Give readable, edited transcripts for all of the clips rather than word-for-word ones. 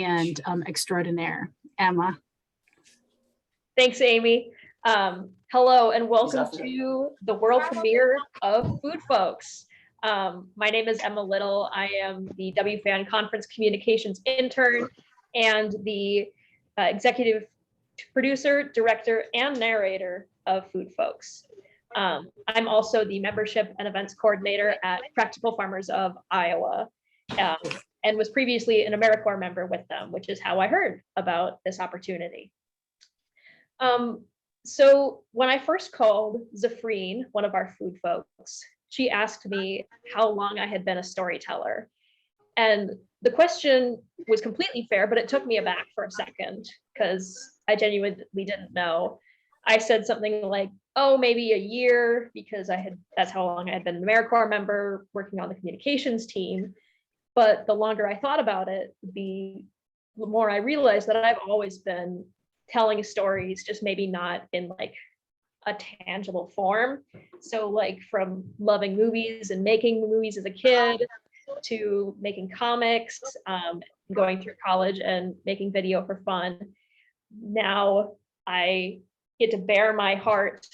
and extraordinaire, Emma. Thanks, Amy. Hello and welcome to the world premiere of Food Folx. My name is Emma Little. I am the WFAN Conference Communications intern and the executive producer, director, and narrator of Food Folx. I'm also the membership and events coordinator at Practical Farmers of Iowa, and was previously an AmeriCorps member with them, which is how I heard about this opportunity. So when I first called Zephrine, one of our food folks, she asked me how long I had been a storyteller. And the question was completely fair, but it took me aback for a second because I genuinely didn't know. I said something like, oh, maybe a year, because that's how long I had been an AmeriCorps member working on the communications team. But the longer I thought about it, the more I realized that I've always been telling stories, just maybe not in like a tangible form. So like from loving movies and making movies as a kid to making comics, going through college and making video for fun. Now I get to bear my heart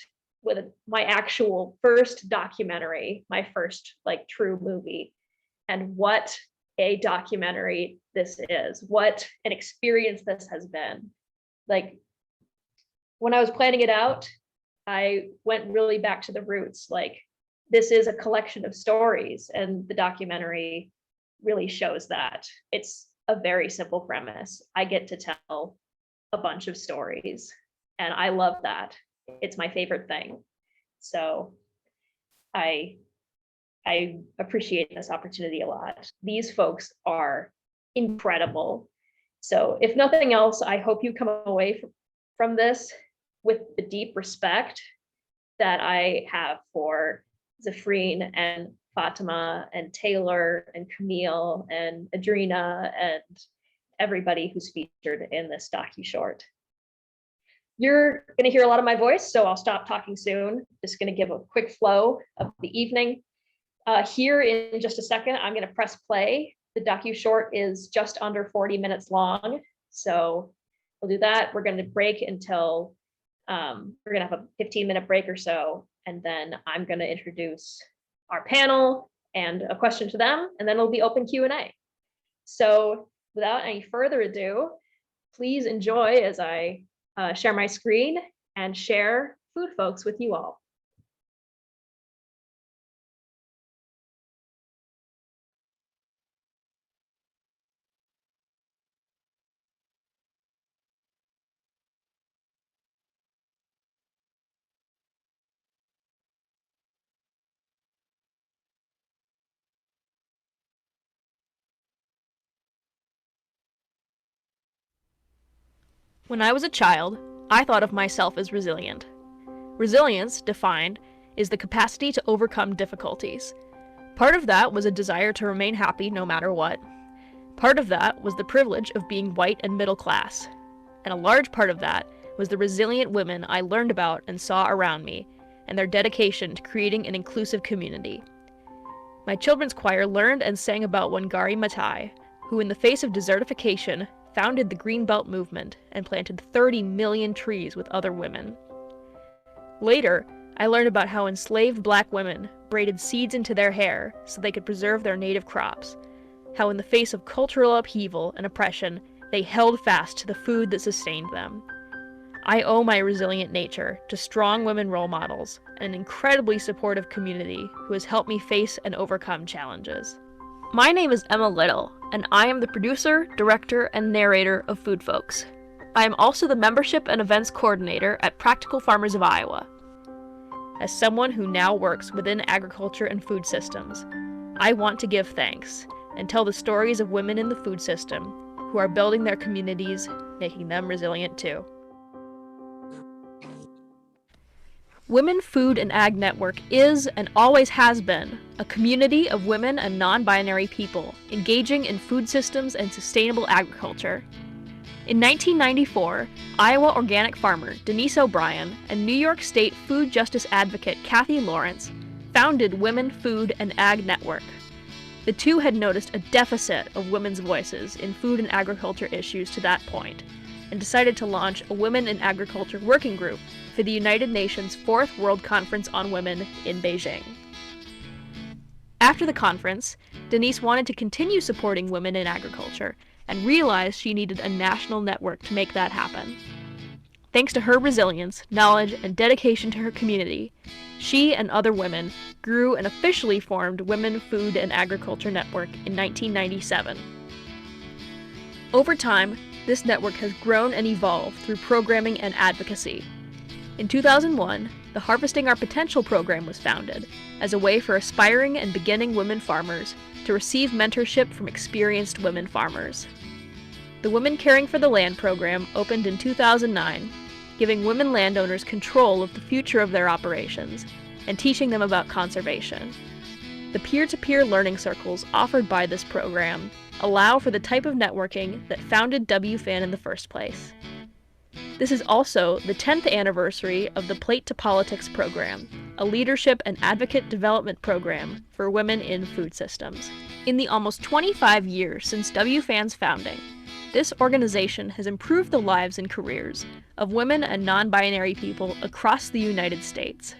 with my actual first documentary, my first like true movie. And what a documentary this is, what an experience this has been. Like when I was planning it out, I went really back to the roots. Like this is a collection of stories, and the documentary really shows that. It's a very simple premise. I get to tell a bunch of stories, and I love that. It's my favorite thing. So I appreciate this opportunity a lot. These folks are incredible. So if nothing else, I hope you come away from this with the deep respect that I have for Zephrine and Fatuma and Taylor and Camille and Adrina and everybody who's featured in this docu-short. You're gonna hear a lot of my voice, so I'll stop talking soon. Just gonna give a quick flow of the evening. Here in just a second, I'm gonna press play. The docu-short is just under 40 minutes long. So we'll do that. We're gonna break until, we're gonna have a 15-minute break or so. And then I'm gonna introduce our panel and a question to them, and then it'll be open Q&A. So without any further ado, please enjoy as I share my screen and share Food Folx with you all. When I was a child, I thought of myself as resilient. Resilience, defined, is the capacity to overcome difficulties. Part of that was a desire to remain happy no matter what. Part of that was the privilege of being white and middle class. And a large part of that was the resilient women I learned about and saw around me, and their dedication to creating an inclusive community. My children's choir learned and sang about Wangari Maathai, who in the face of desertification founded the Greenbelt movement and planted 30 million trees with other women. Later, I learned about how enslaved Black women braided seeds into their hair so they could preserve their native crops, how in the face of cultural upheaval and oppression, they held fast to the food that sustained them. I owe my resilient nature to strong women role models and an incredibly supportive community who has helped me face and overcome challenges. My name is Emma Little, and I am the producer, director, and narrator of Food Folx. I am also the membership and events coordinator at Practical Farmers of Iowa. As someone who now works within agriculture and food systems, I want to give thanks and tell the stories of women in the food system who are building their communities, making them resilient too. Women Food and Ag Network is, and always has been, a community of women and non-binary people engaging in food systems and sustainable agriculture. In 1994, Iowa organic farmer Denise O'Brien and New York State food justice advocate Kathy Lawrence founded Women Food and Ag Network. The two had noticed a deficit of women's voices in food and agriculture issues to that point, and decided to launch a Women in Agriculture Working Group for the United Nations 4th World Conference on Women in Beijing. After the conference, Denise wanted to continue supporting women in agriculture and realized she needed a national network to make that happen. Thanks to her resilience, knowledge, and dedication to her community, she and other women grew and officially formed Women Food and Agriculture Network in 1997. Over time, this network has grown and evolved through programming and advocacy. In 2001, the Harvesting Our Potential program was founded as a way for aspiring and beginning women farmers to receive mentorship from experienced women farmers. The Women Caring for the Land program opened in 2009, giving women landowners control of the future of their operations and teaching them about conservation. The peer-to-peer learning circles offered by this program allow for the type of networking that founded WFAN in the first place. This is also the 10th anniversary of the Plate to Politics program, a leadership and advocate development program for women in food systems. In the almost 25 years since WFAN's founding, this organization has improved the lives and careers of women and non-binary people across the United States.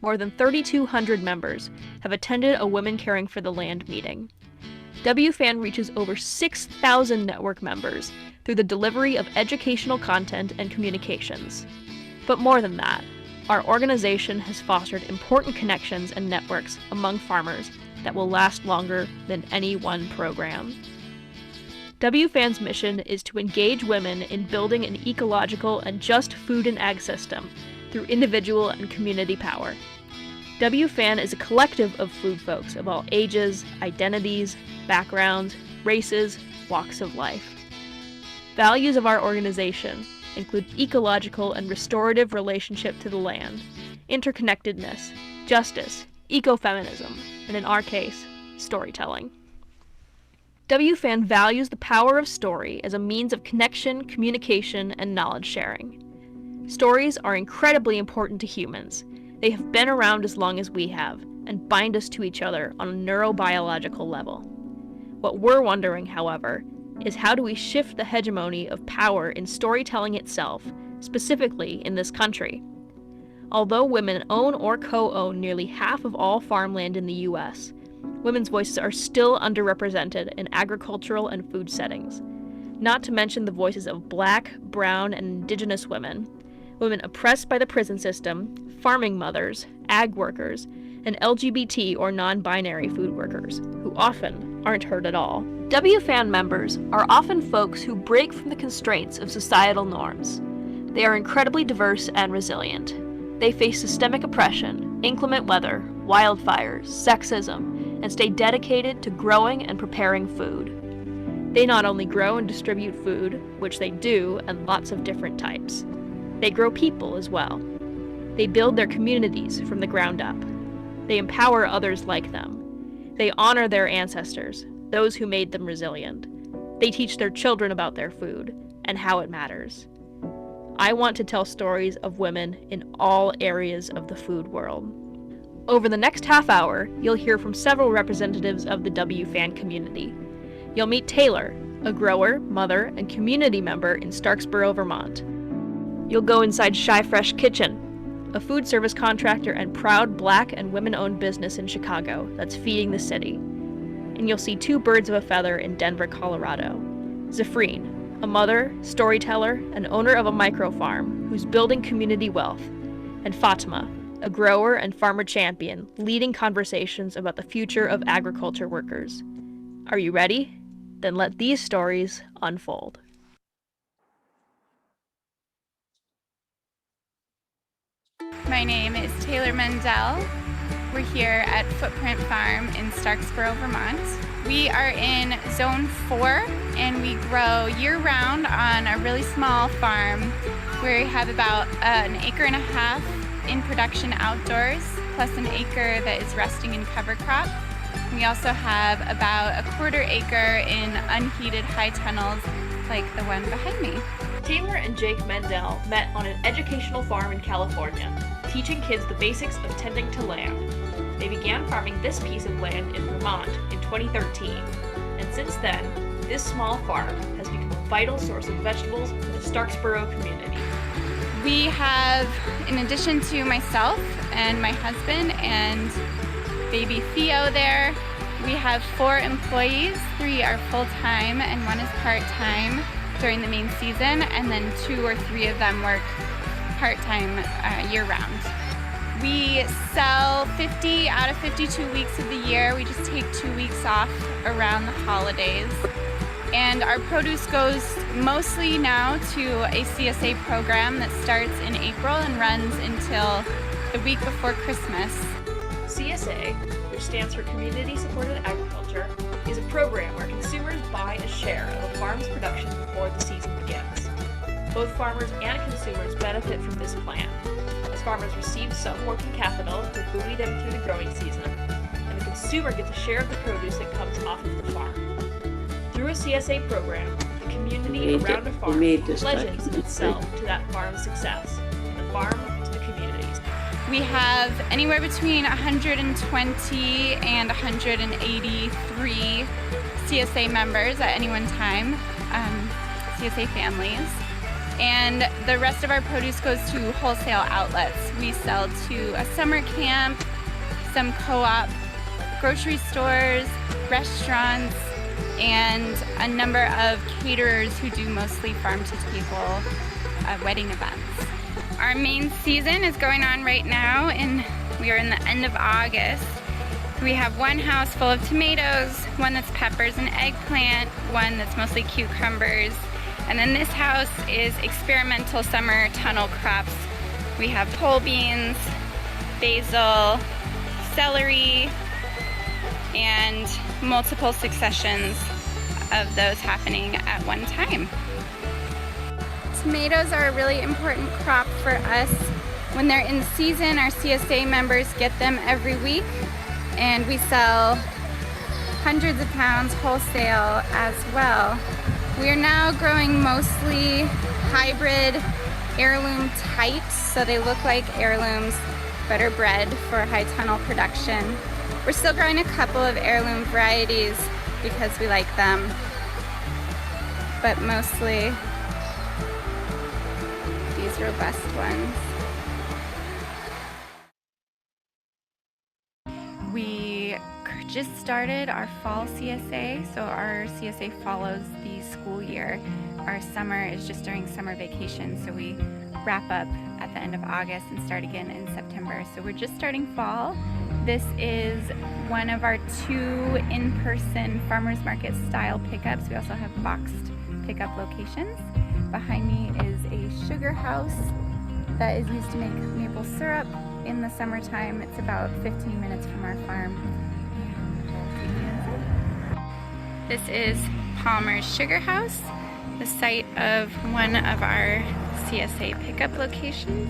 More than 3,200 members have attended a Women Caring for the Land meeting. WFAN reaches over 6,000 network members through the delivery of educational content and communications. But more than that, our organization has fostered important connections and networks among farmers that will last longer than any one program. WFAN's mission is to engage women in building an ecological and just food and ag system through individual and community power. WFAN is a collective of food folks of all ages, identities, backgrounds, races, walks of life. Values of our organization include ecological and restorative relationship to the land, interconnectedness, justice, ecofeminism, and in our case, storytelling. WFAN values the power of story as a means of connection, communication, and knowledge sharing. Stories are incredibly important to humans. They have been around as long as we have, and bind us to each other on a neurobiological level. What we're wondering, however, is how do we shift the hegemony of power in storytelling itself, specifically in this country? Although women own or co-own nearly half of all farmland in the U.S., women's voices are still underrepresented in agricultural and food settings, not to mention the voices of Black, brown, and Indigenous women, women oppressed by the prison system, farming mothers, ag workers, and LGBT or non-binary food workers, who often aren't heard at all. WFAN members are often folks who break from the constraints of societal norms. They are incredibly diverse and resilient. They face systemic oppression, inclement weather, wildfires, sexism, and stay dedicated to growing and preparing food. They not only grow and distribute food, which they do, and lots of different types. They grow people as well. They build their communities from the ground up. They empower others like them. They honor their ancestors, those who made them resilient. They teach their children about their food and how it matters. I want to tell stories of women in all areas of the food world. Over the next half hour, you'll hear from several representatives of the WFAN community. You'll meet Taylor, a grower, mother, and community member in Starksboro, Vermont. You'll go inside Shy Fresh Kitchen, a food service contractor and proud Black and women-owned business in Chicago that's feeding the city. And you'll see two birds of a feather in Denver, Colorado. Zephrine, a mother, storyteller, and owner of a micro-farm who's building community wealth, and Fatuma, a grower and farmer champion leading conversations about the future of agriculture workers. Are you ready? Then let these stories unfold. My name is Taylor Mendell. We're here at Footprint Farm in Starksboro, Vermont. We are in Zone 4 and we grow year-round on a really small farm where we have about an acre and a half in production outdoors, plus an acre that is resting in cover crop. We also have about a quarter acre in unheated high tunnels like the one behind me. Taylor and Jake Mendell met on an educational farm in California, teaching kids the basics of tending to land. They began farming this piece of land in Vermont in 2013, and since then, this small farm has become a vital source of vegetables for the Starksboro community. We have, in addition to myself and my husband and baby Theo there, we have 4 employees. 3 are full-time and 1 is part-time during the main season, and then 2 or 3 of them work part-time year-round. We sell 50 out of 52 weeks of the year. We just take 2 weeks off around the holidays. And our produce goes mostly now to a CSA program that starts in April and runs until the week before Christmas. CSA, which stands for Community Supported Agriculture, is a program where consumers buy a share of a farm's production before the season begins. Both farmers and consumers benefit from this plan, as farmers receive some working capital to buoy them through the growing season, and the consumer gets a share of the produce that comes off of the farm. Through a CSA program, the community around a farm pledges itself to that farm's success, from the farm to the communities. We have anywhere between 120 and 183 CSA members at any one time, CSA families. And the rest of our produce goes to wholesale outlets. We sell to a summer camp, some co-op, grocery stores, restaurants, and a number of caterers who do mostly farm-to-table wedding events. Our main season is going on right now, and we are in the end of August. We have 1 house full of tomatoes, 1 that's peppers and eggplant, 1 that's mostly cucumbers, and then this house is experimental summer tunnel crops. We have pole beans, basil, celery, and multiple successions of those happening at one time. Tomatoes are a really important crop for us. When they're in season, our CSA members get them every week, and we sell hundreds of pounds wholesale as well. We are now growing mostly hybrid heirloom types, so they look like heirlooms but are bred for high tunnel production. We're still growing a couple of heirloom varieties because we like them, but mostly these robust ones. We just started our fall CSA, so our CSA follows the school year. Our summer is just during summer vacation, so we wrap up at the end of August and start again in September. So we're just starting fall. This is one of our 2 in-person farmers market style pickups. We also have boxed pickup locations. Behind me is a sugar house that is used to make maple syrup in the summertime. It's about 15 minutes from our farm. This is Palmer's Sugar House, the site of one of our CSA pickup locations.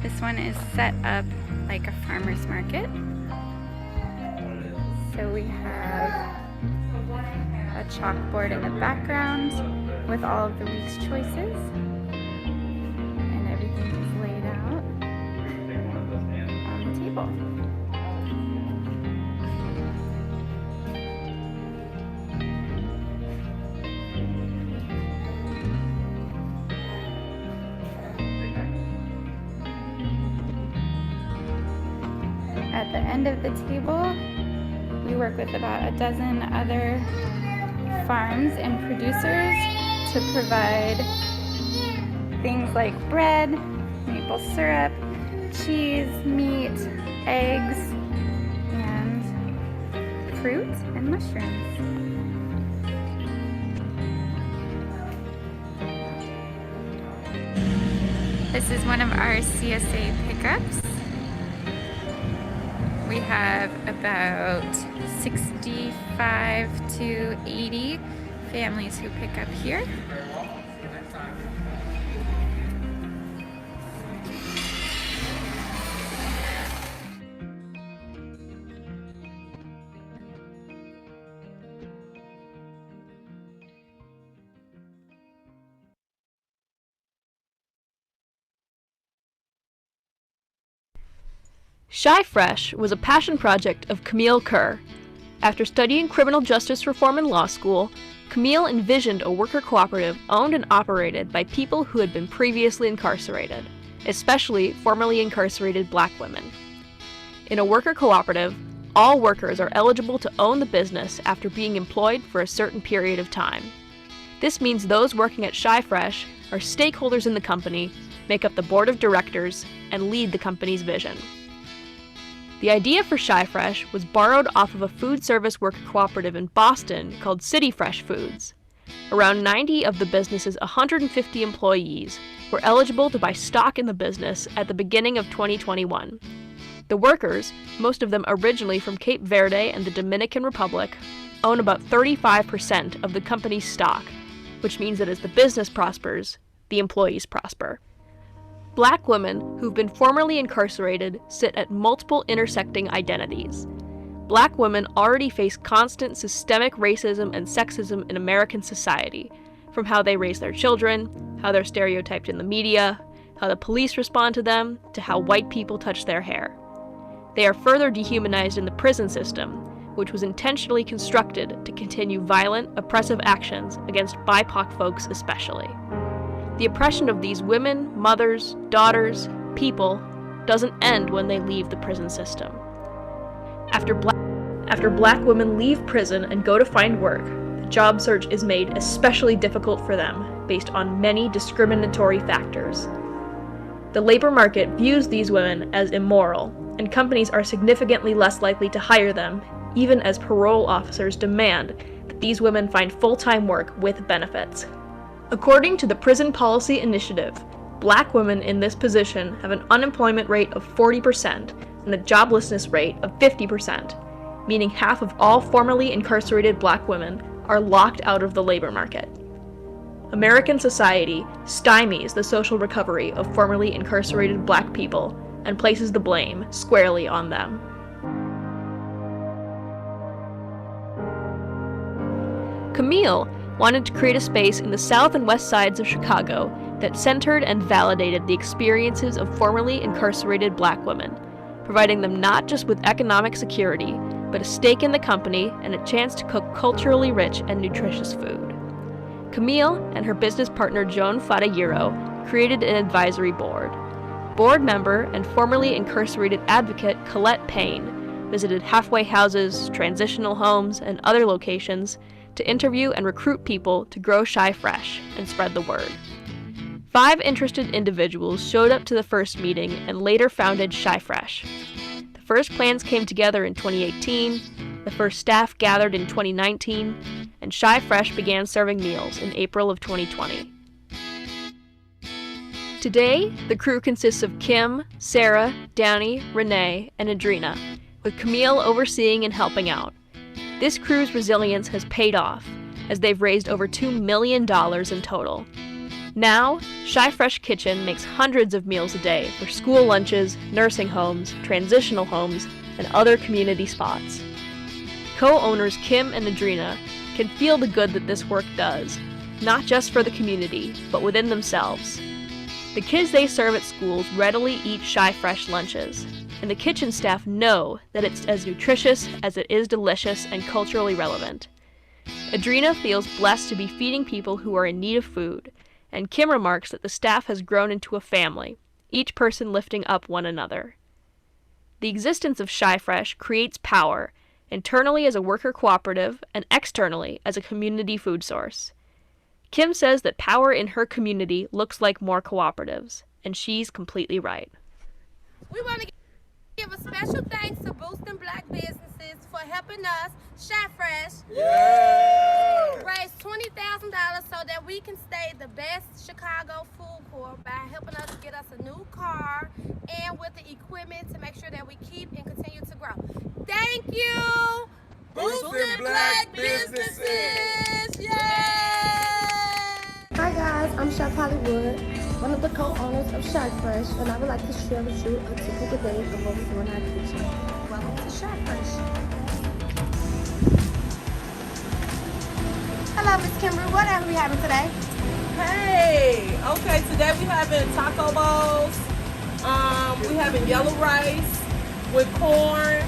This one is set up like a farmer's market. So we have a chalkboard in the background with all of the week's choices, and everything is laid out on the table. At the end of the table, we work with about a dozen other farms and producers to provide things like bread, maple syrup, cheese, meat, eggs, and fruit and mushrooms. This is one of our CSA pickups. We have about 65 to 80 families who pick up here. Shy Fresh was a passion project of Camille Kerr. After studying criminal justice reform in law school, Camille envisioned a worker cooperative owned and operated by people who had been previously incarcerated, especially formerly incarcerated Black women. In a worker cooperative, all workers are eligible to own the business after being employed for a certain period of time. This means those working at Shy Fresh are stakeholders in the company, make up the board of directors, and lead the company's vision. The idea for Shy Fresh was borrowed off of a food service worker cooperative in Boston called City Fresh Foods. Around 90 of the business's 150 employees were eligible to buy stock in the business at the beginning of 2021. The workers, most of them originally from Cape Verde and the Dominican Republic, own about 35% of the company's stock, which means that as the business prospers, the employees prosper. Black women who've been formerly incarcerated sit at multiple intersecting identities. Black women already face constant systemic racism and sexism in American society, from how they raise their children, how they're stereotyped in the media, how the police respond to them, to how white people touch their hair. They are further dehumanized in the prison system, which was intentionally constructed to continue violent, oppressive actions against BIPOC folks especially. The oppression of these women, mothers, daughters, people doesn't end when they leave the prison system. After Black women leave prison and go to find work, the job search is made especially difficult for them based on many discriminatory factors. The labor market views these women as immoral, and companies are significantly less likely to hire them, even as parole officers demand that these women find full-time work with benefits. According to the Prison Policy Initiative, Black women in this position have an unemployment rate of 40% and a joblessness rate of 50%, meaning half of all formerly incarcerated Black women are locked out of the labor market. American society stymies the social recovery of formerly incarcerated Black people and places the blame squarely on them. Camille wanted to create a space in the south and west sides of Chicago that centered and validated the experiences of formerly incarcerated Black women, providing them not just with economic security, but a stake in the company and a chance to cook culturally rich and nutritious food. Camille and her business partner Joan Fadayiro created an advisory board. Board member and formerly incarcerated advocate Colette Payne visited halfway houses, transitional homes, and other locations to interview and recruit people to grow Shy Fresh and spread the word. 5 interested individuals showed up to the first meeting and later founded Shy Fresh. The first plans came together in 2018, the first staff gathered in 2019, and Shy Fresh began serving meals in April of 2020. Today, the crew consists of Kim, Sarah, Downey, Renee, and Adrina, with Camille overseeing and helping out. This crew's resilience has paid off, as they've raised over $2 million in total. Now, Shy Fresh Kitchen makes hundreds of meals a day for school lunches, nursing homes, transitional homes, and other community spots. Co-owners Kim and Adrina can feel the good that this work does, not just for the community, but within themselves. The kids they serve at schools readily eat Shy Fresh lunches, and the kitchen staff know that it's as nutritious as it is delicious and culturally relevant. Adrina feels blessed to be feeding people who are in need of food, and Kim remarks that the staff has grown into a family, each person lifting up one another. The existence of Shy Fresh creates power, internally as a worker cooperative and externally as a community food source. Kim says that power in her community looks like more cooperatives, and she's completely right. We want to give a special thanks to Boosting Black Businesses for helping us, Shy Fresh, raise $20,000 so that we can stay the best Chicago food court by helping us get us a new car and with the equipment to make sure that we keep and continue to grow. Thank you, Boosting Black Businesses! Yay! Hi guys, I'm Chef Hollywood, one of the co-owners of Shy Fresh, and I would like to share with you a typical day of what we do in our kitchen. Welcome to Shy Fresh. Hello, Miss Kimberly. What are we having today? Hey, okay, today we having taco bowls. We having yellow rice with corn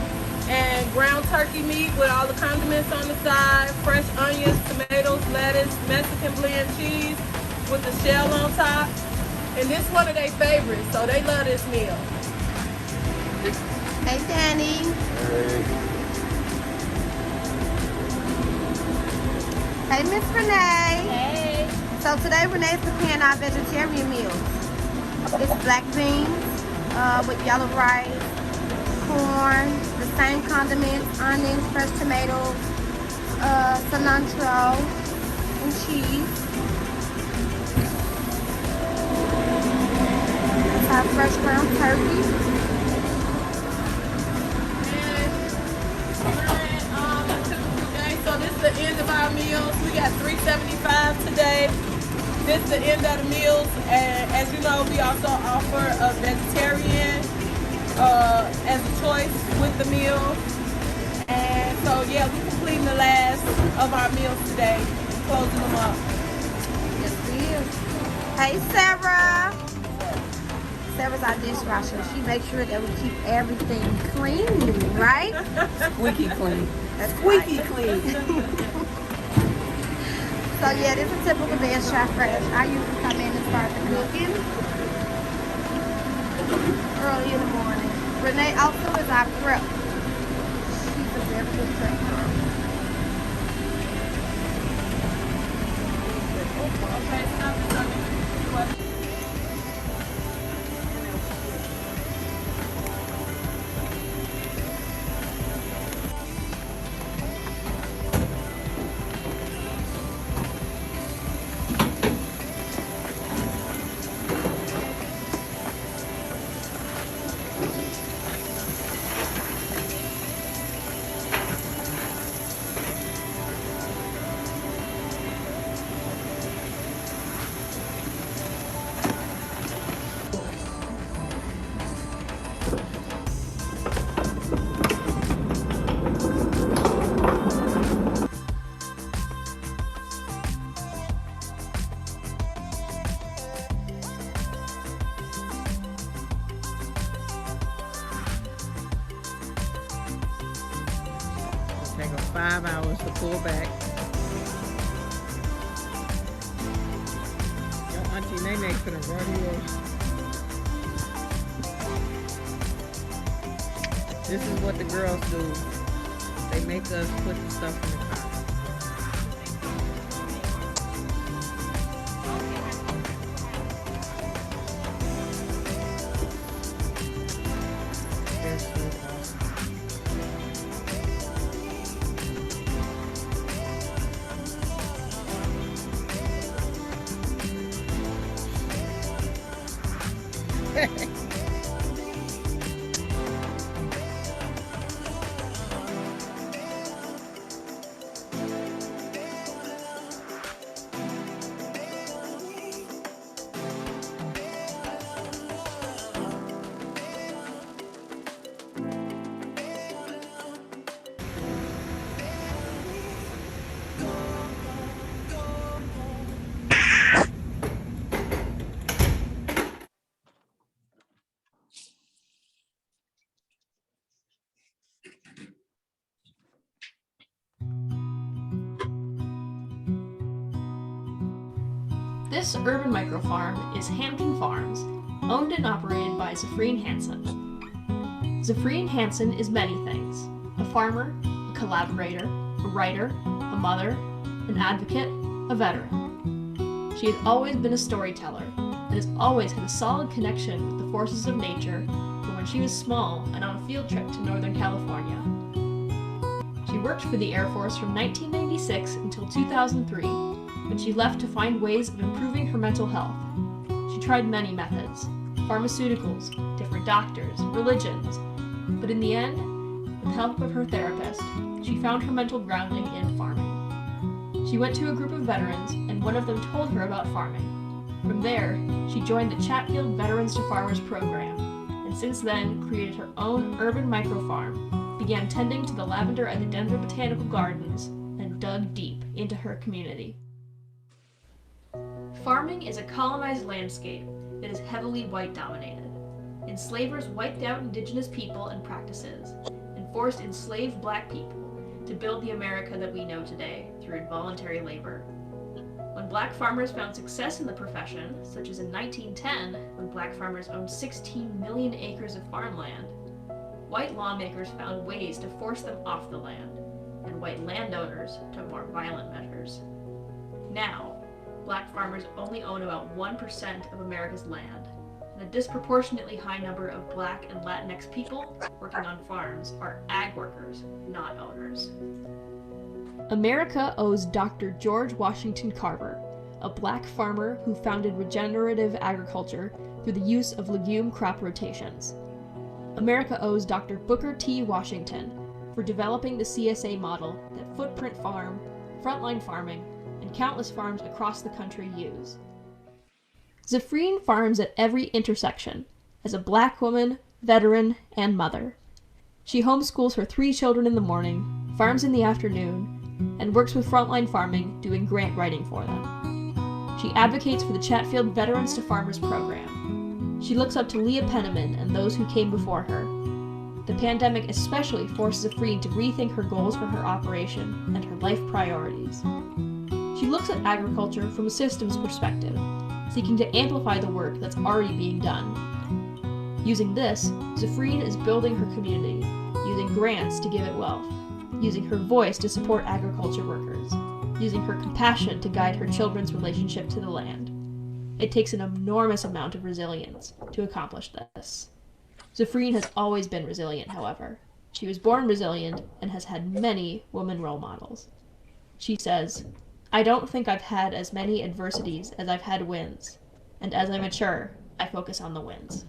and ground turkey meat with all the condiments on the side, fresh onions, tomatoes, lettuce, Mexican blend cheese with the shell on top. And this is one of their favorites, so they love this meal. Hey, Danny. Hey, Miss Renee. Hey. So today Renee's preparing our vegetarian meals. It's black beans with yellow rice, corn, the same condiments, onions, fresh tomatoes, cilantro, and cheese. That's our fresh ground turkey. So this is the end of our meals. We got $3.75 today. This is the end of the meals. And as you know, we also offer a vegetarian as a choice with the meal. And so yeah, we're completing the last of our meals today, closing them up. Yes, we is. Hey, Sarah. Sarah's our dishwasher. She makes sure that we keep everything clean, right? Squeaky clean. That's Squeaky right. clean. So yeah, this is a typical day at Chef Fresh. I usually come in and start the cooking early in the morning. Renee also is our prep. She's a very good prep. Take them 5 hours to pull back. Your auntie Nene finna run you over. This is what the girls do. They make us put the stuff in the car. They're so awesome. This urban microfarm is Hampton Farms, owned and operated by Zephrine Hanson. Zephrine Hanson is many things: a farmer, a collaborator, a writer, a mother, an advocate, a veteran. She has always been a storyteller and has always had a solid connection with the forces of nature from when she was small and on a field trip to Northern California. She worked for the Air Force from 1996 until 2003, when she left to find ways of improving her mental health. She tried many methods: pharmaceuticals, different doctors, religions, but in the end, with help of her therapist, she found her mental grounding in farming. She went to a group of veterans, and one of them told her about farming. From there, she joined the Chatfield Veterans to Farmers program, and since then created her own urban microfarm, began tending to the lavender at the Denver Botanical Gardens, and dug deep into her community. Farming is a colonized landscape that is heavily white-dominated. In enslavers wiped out indigenous people and practices, and forced enslaved black people to build the America that we know today through involuntary labor. When black farmers found success in the profession, such as in 1910, when black farmers owned 16 million acres of farmland, white lawmakers found ways to force them off the land, and white landowners took more violent measures. Now, black farmers only own about 1% of America's land, and a disproportionately high number of black and Latinx people working on farms are ag workers, not owners. America owes Dr. George Washington Carver, a black farmer who founded regenerative agriculture through the use of legume crop rotations. America owes Dr. Booker T. Washington for developing the CSA model that Footprint Farm, Frontline Farming, and countless farms across the country use. Zephrine farms at every intersection as a black woman, veteran, and mother. She homeschools her 3 children in the morning, farms in the afternoon, and works with Frontline Farming doing grant writing for them. She advocates for the Chatfield Veterans to Farmers program. She looks up to Leah Penniman and those who came before her. The pandemic especially forced Zephrine to rethink her goals for her operation and her life priorities. She looks at agriculture from a systems perspective, seeking to amplify the work that's already being done. Using this, Zephrine is building her community, using grants to give it wealth, using her voice to support agriculture workers, using her compassion to guide her children's relationship to the land. It takes an enormous amount of resilience to accomplish this. Zephrine has always been resilient, however. She was born resilient and has had many woman role models. She says, "I don't think I've had as many adversities as I've had wins, and as I mature, I focus on the wins."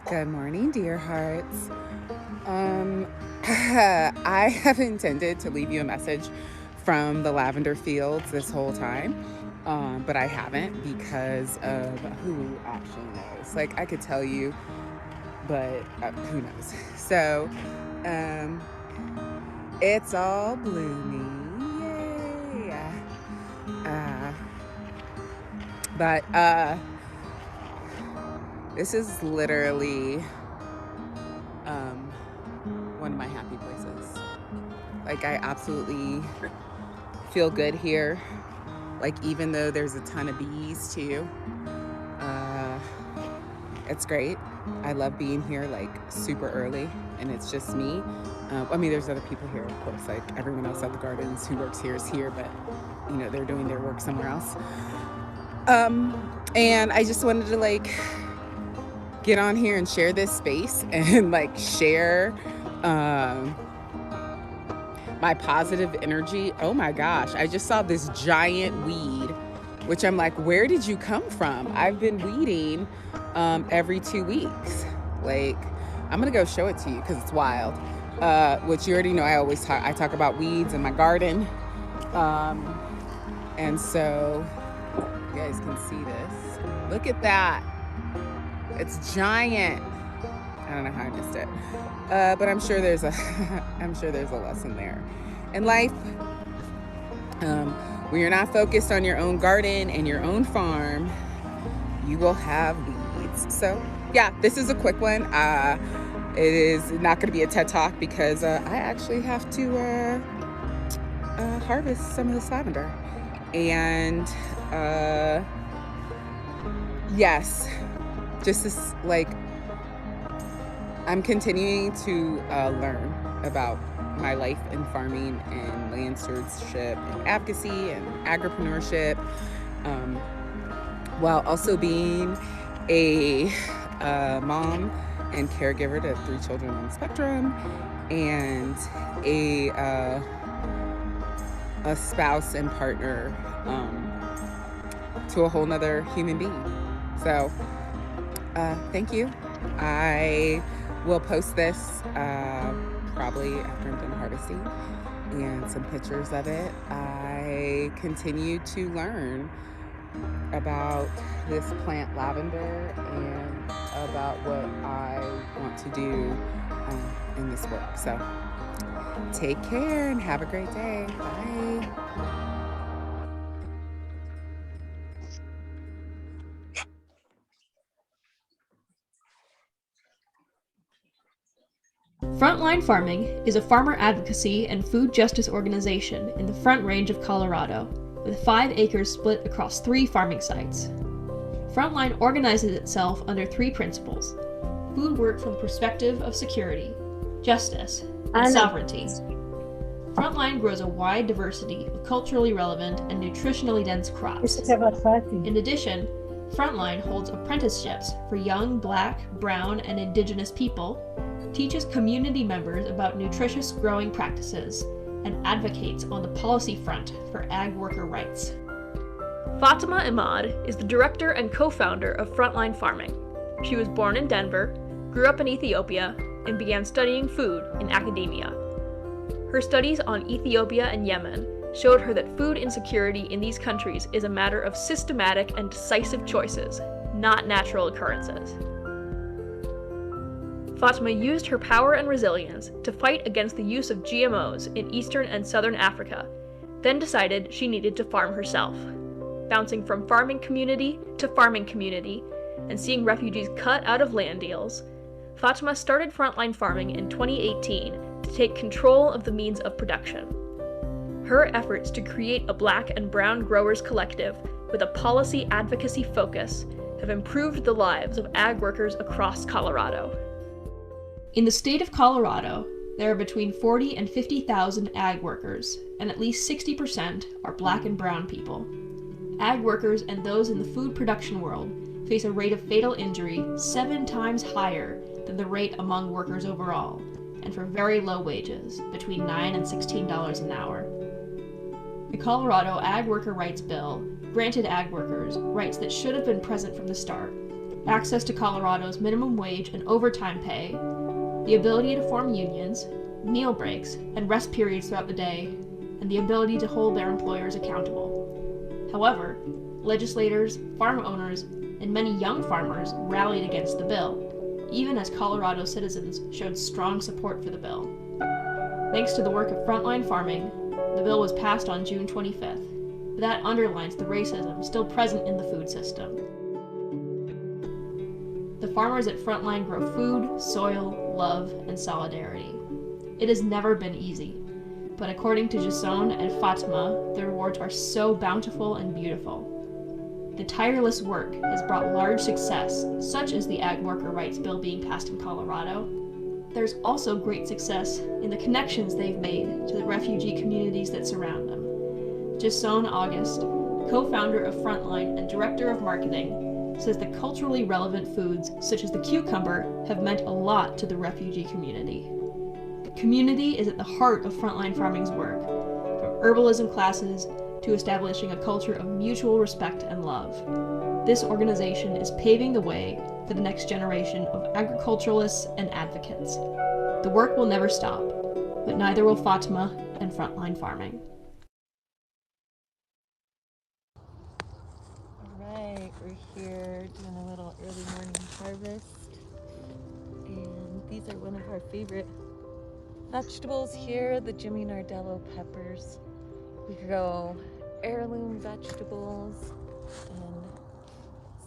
Good morning, dear hearts. I have intended to leave you a message from the lavender fields this whole time, but I haven't because of who actually knows. Like, I could tell you, but who knows? So, it's all blooming, yay! But this is literally one of my happy places. Like, I absolutely feel good here. Like, even though there's a ton of bees too, it's great. I love being here like super early and it's just me. I mean, there's other people here, of course, like everyone else at the gardens who works here is here, but you know, they're doing their work somewhere else. And I just wanted to like get on here and share this space and like share my positive energy. Oh my gosh, I just saw this giant weed, which I'm like, where did you come from? I've been weeding every 2 weeks. Like, I'm gonna go show it to you because it's wild. Which you already know, I talk about weeds in my garden. And so you guys can see this. Look at that. It's giant. I don't know how I missed it. But I'm sure there's a lesson there. In life, when you're not focused on your own garden and your own farm, you will have weeds. So yeah, this is a quick one. It is not going to be a TED Talk because I actually have to harvest some of this lavender. And yes, just this, like, I'm continuing to learn about my life in farming and land stewardship and advocacy and agripreneurship, while also being a mom and caregiver to 3 children on the spectrum, and a spouse and partner to a whole nother human being. So thank you. I will post this probably after I'm done harvesting and some pictures of it. I continue to learn about this plant lavender and about what I want to do in this work. So take care and have a great day. Bye. Frontline Farming is a farmer advocacy and food justice organization in the Front Range of Colorado, with 5 acres split across 3 farming sites. Frontline organizes itself under 3 principles: food work from the perspective of security, justice, and sovereignty. Frontline grows a wide diversity of culturally relevant and nutritionally dense crops. In addition, Frontline holds apprenticeships for young Black, Brown, and Indigenous people, teaches community members about nutritious growing practices, and advocates on the policy front for ag worker rights. Fatuma Emmad is the director and co-founder of Frontline Farming. She was born in Denver, grew up in Ethiopia, and began studying food in academia. Her studies on Ethiopia and Yemen showed her that food insecurity in these countries is a matter of systematic and decisive choices, not natural occurrences. Fatuma used her power and resilience to fight against the use of GMOs in Eastern and Southern Africa, then decided she needed to farm herself. Bouncing from farming community to farming community, and seeing refugees cut out of land deals, Fatuma started Frontline Farming in 2018 to take control of the means of production. Her efforts to create a Black and Brown growers collective with a policy advocacy focus have improved the lives of ag workers across Colorado. In the state of Colorado, there are between 40 and 50,000 ag workers, and at least 60% are Black and Brown people. Ag workers and those in the food production world face a rate of fatal injury 7 times higher than the rate among workers overall, and for very low wages, between $9 and $16 an hour. The Colorado Ag Worker Rights Bill granted ag workers rights that should have been present from the start: access to Colorado's minimum wage and overtime pay, the ability to form unions, meal breaks, and rest periods throughout the day, and the ability to hold their employers accountable. However, legislators, farm owners, and many young farmers rallied against the bill, even as Colorado citizens showed strong support for the bill. Thanks to the work of Frontline Farming, the bill was passed on June 25th, but that underlines the racism still present in the food system. The farmers at Frontline grow food, soil, love, and solidarity. It has never been easy, but according to Jason and Fatuma, the rewards are so bountiful and beautiful. The tireless work has brought large success, such as the Ag Worker Rights Bill being passed in Colorado. There's also great success in the connections they've made to the refugee communities that surround them. Jason August, co-founder of Frontline and director of marketing, says the culturally relevant foods, such as the cucumber, have meant a lot to the refugee community. Community is at the heart of Frontline Farming's work, from herbalism classes to establishing a culture of mutual respect and love. This organization is paving the way for the next generation of agriculturalists and advocates. The work will never stop, but neither will Fatuma and Frontline Farming. All right, we're here doing a little early morning harvest, and these are one of our favorite vegetables here, the Jimmy Nardello peppers. We grow heirloom vegetables and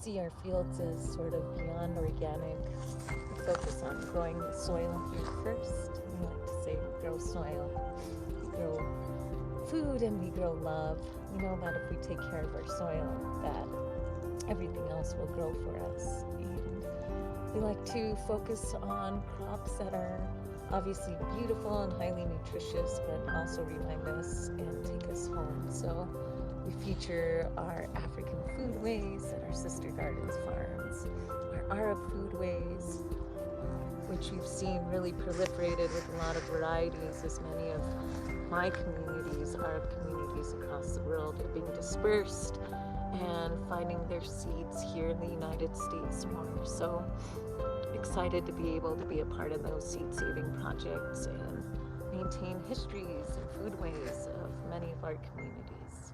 see our fields as sort of beyond organic. We focus on growing the soil here first. We like to say we grow soil, we grow food, and we grow love. We know that if we take care of our soil, that everything else will grow for us. And we like to focus on crops that are obviously beautiful and highly nutritious, but also remind us and take us home. So we feature our African foodways at our Sister Gardens farms, our Arab foodways, which we've seen really proliferated with a lot of varieties, as many of my communities, Arab communities across the world, are being dispersed and finding their seeds here in the United States more. So excited to be able to be a part of those seed-saving projects and maintain histories and foodways of many of our communities.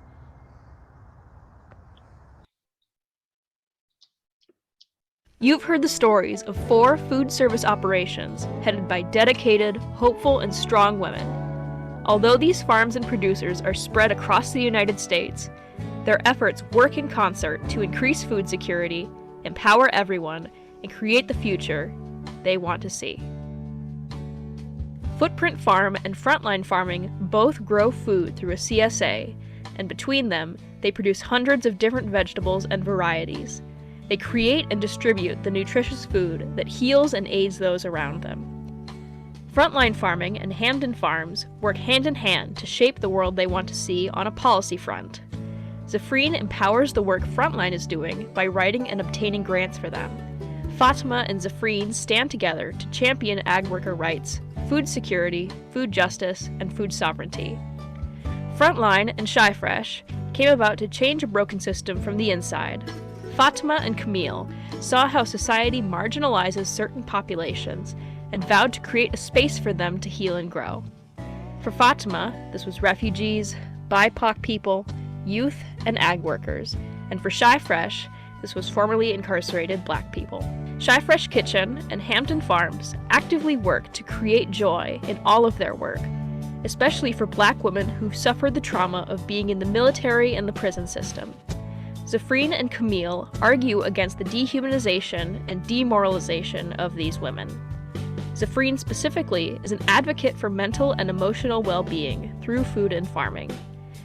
You've heard the stories of 4 food service operations headed by dedicated, hopeful, and strong women. Although these farms and producers are spread across the United States, their efforts work in concert to increase food security, empower everyone, and create the future they want to see. Footprint Farm and Frontline Farming both grow food through a CSA, and between them, they produce hundreds of different vegetables and varieties. They create and distribute the nutritious food that heals and aids those around them. Frontline Farming and Hamden Farms work hand in hand to shape the world they want to see on a policy front. Zephrine empowers the work Frontline is doing by writing and obtaining grants for them. Fatuma and Zephrine stand together to champion ag worker rights, food security, food justice, and food sovereignty. Frontline and Shy Fresh came about to change a broken system from the inside. Fatuma and Camille saw how society marginalizes certain populations and vowed to create a space for them to heal and grow. For Fatuma, this was refugees, BIPOC people, youth, and ag workers, and for Shy Fresh, this was formerly incarcerated Black people. Shy Fresh Kitchen and Hampton Farms actively work to create joy in all of their work, especially for Black women who've suffered the trauma of being in the military and the prison system. Zephrine and Camille argue against the dehumanization and demoralization of these women. Zephrine specifically is an advocate for mental and emotional well-being through food and farming.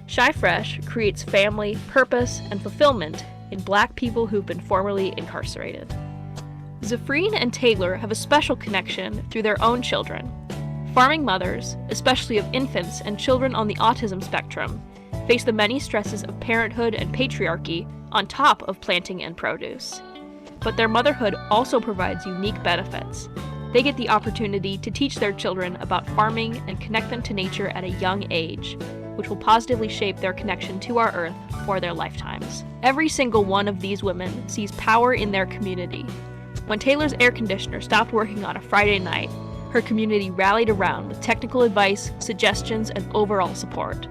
Shy Fresh creates family, purpose, and fulfillment in Black people who've been formerly incarcerated. Zephrine and Taylor have a special connection through their own children. Farming mothers, especially of infants and children on the autism spectrum, face the many stresses of parenthood and patriarchy on top of planting and produce. But their motherhood also provides unique benefits. They get the opportunity to teach their children about farming and connect them to nature at a young age, which will positively shape their connection to our earth for their lifetimes. Every single one of these women sees power in their community. When Taylor's air conditioner stopped working on a Friday night, her community rallied around with technical advice, suggestions, and overall support.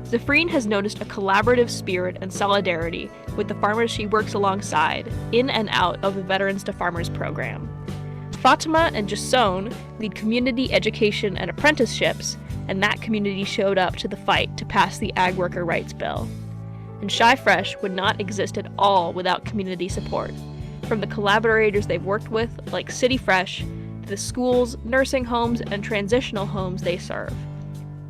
Zephrine has noticed a collaborative spirit and solidarity with the farmers she works alongside in and out of the Veterans to Farmers program. Fatuma and Jasone lead community education and apprenticeships, and that community showed up to the fight to pass the Ag Worker Rights Bill. And Shy Fresh would not exist at all without community support, from the collaborators they've worked with, like City Fresh, to the schools, nursing homes, and transitional homes they serve.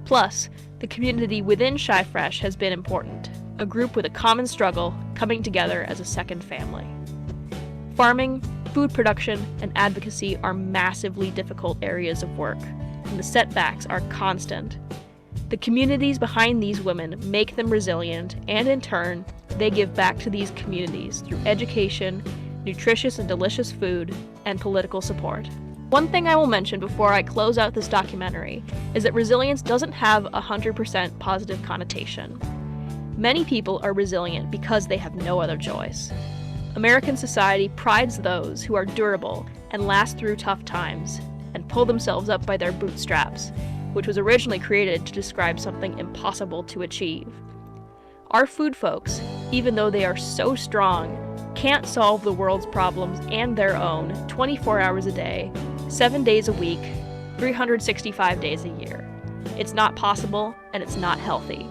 Plus, the community within Shy Fresh has been important, a group with a common struggle coming together as a second family. Farming, food production, and advocacy are massively difficult areas of work, and the setbacks are constant. The communities behind these women make them resilient, and in turn, they give back to these communities through education, nutritious and delicious food, and political support. One thing I will mention before I close out this documentary is that resilience doesn't have a 100% positive connotation. Many people are resilient because they have no other choice. American society prides those who are durable and last through tough times and pull themselves up by their bootstraps, which was originally created to describe something impossible to achieve. Our food folks, even though they are so strong, can't solve the world's problems and their own 24 hours a day, 7 days a week, 365 days a year. It's not possible, and it's not healthy.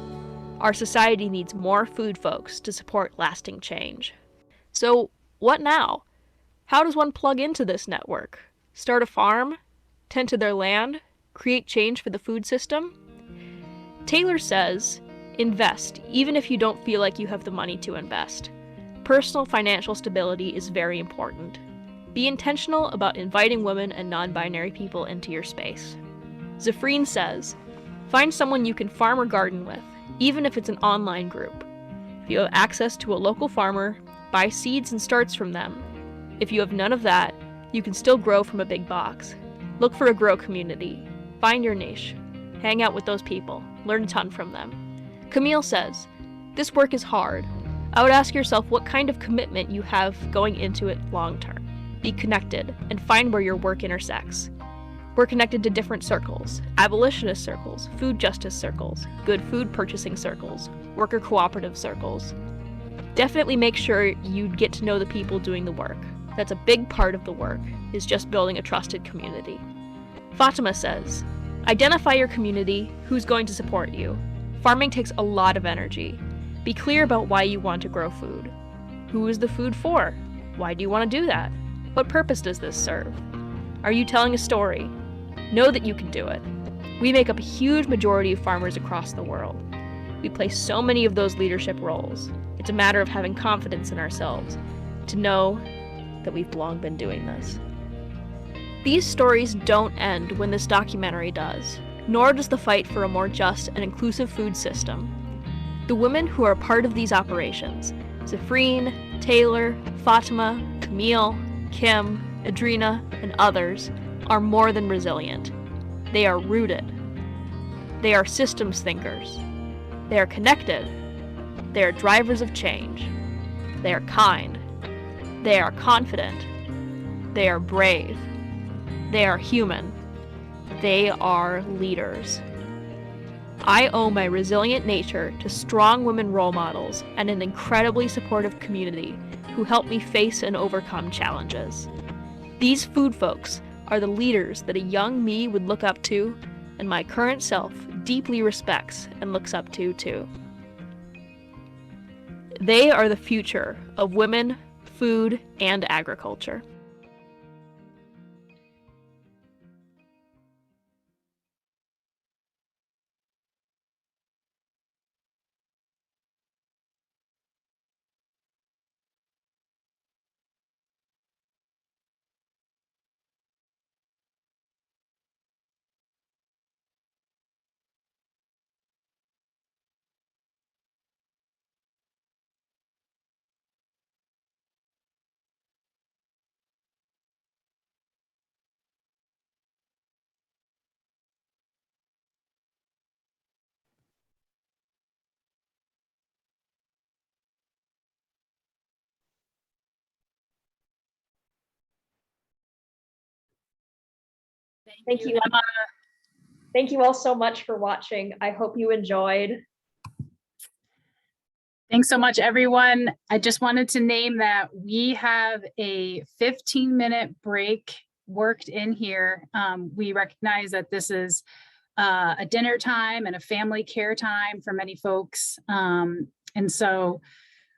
Our society needs more food folks to support lasting change. So, what now? How does one plug into this network? Start a farm? Tend to their land? Create change for the food system? Taylor says, invest, even if you don't feel like you have the money to invest. Personal financial stability is very important. Be intentional about inviting women and non-binary people into your space. Zephrine says, find someone you can farm or garden with, even if it's an online group. If you have access to a local farmer, buy seeds and starts from them. If you have none of that, you can still grow from a big box. Look for a grow community. Find your niche. Hang out with those people. Learn a ton from them. Camille says, this work is hard. I would ask yourself what kind of commitment you have going into it long term. Be connected and find where your work intersects. We're connected to different circles: abolitionist circles, food justice circles, good food purchasing circles, worker cooperative circles. Definitely make sure you get to know the people doing the work. That's a big part of the work, is just building a trusted community. Fatuma says, identify your community, who's going to support you. Farming takes a lot of energy. Be clear about why you want to grow food. Who is the food for? Why do you want to do that? What purpose does this serve? Are you telling a story? know that you can do it. We make up a huge majority of farmers across the world. We play so many of those leadership roles. It's a matter of having confidence in ourselves, to know that we've long been doing this. These stories don't end when this documentary does, nor does the fight for a more just and inclusive food system. The women who are part of these operations, Zephrine, Taylor, Fatuma, Camille, Kim, Adrina, and others, are more than resilient. They are rooted. They are systems thinkers. They are connected. They are drivers of change. They are kind. They are confident. They are brave. They are human. They are leaders. I owe my resilient nature to strong women role models and an incredibly supportive community who help me face and overcome challenges. These food folks are the leaders that a young me would look up to, and my current self deeply respects and looks up to too. They are the future of women, food, and agriculture. Thank you, Emma. Thank you all so much for watching. I hope you enjoyed. Thanks so much, everyone. I just wanted to name that we have a 15-minute break worked in here. We recognize that this is a dinner time and a family care time for many folks. And so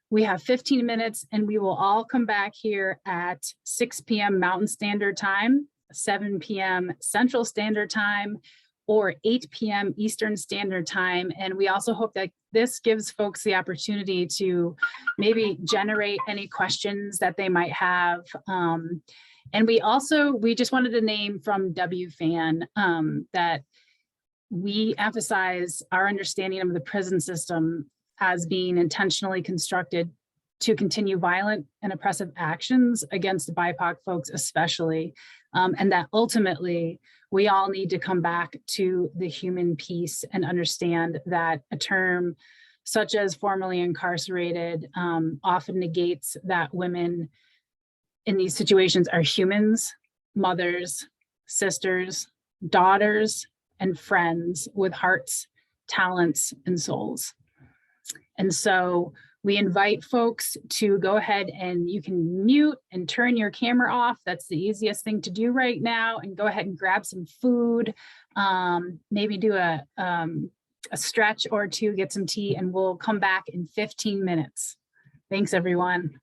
we have 15 minutes and we will all come back here at 6 p.m. Mountain Standard Time, 7 p.m. Central Standard Time, or 8 p.m. Eastern Standard Time. And we also hope that this gives folks the opportunity to maybe generate any questions that they might have. And we just wanted to name from WFAN that we emphasize our understanding of the prison system as being intentionally constructed to continue violent and oppressive actions against BIPOC folks especially, and that ultimately we all need to come back to the human piece and understand that a term such as formerly incarcerated often negates that women in these situations are humans, mothers, sisters, daughters, and friends with hearts, talents, and souls. And so we invite folks to go ahead and you can mute and turn your camera off. That's the easiest thing to do right now, and go ahead and grab some food, maybe do a stretch or two, get some tea, and we'll come back in 15 minutes. Thanks, everyone.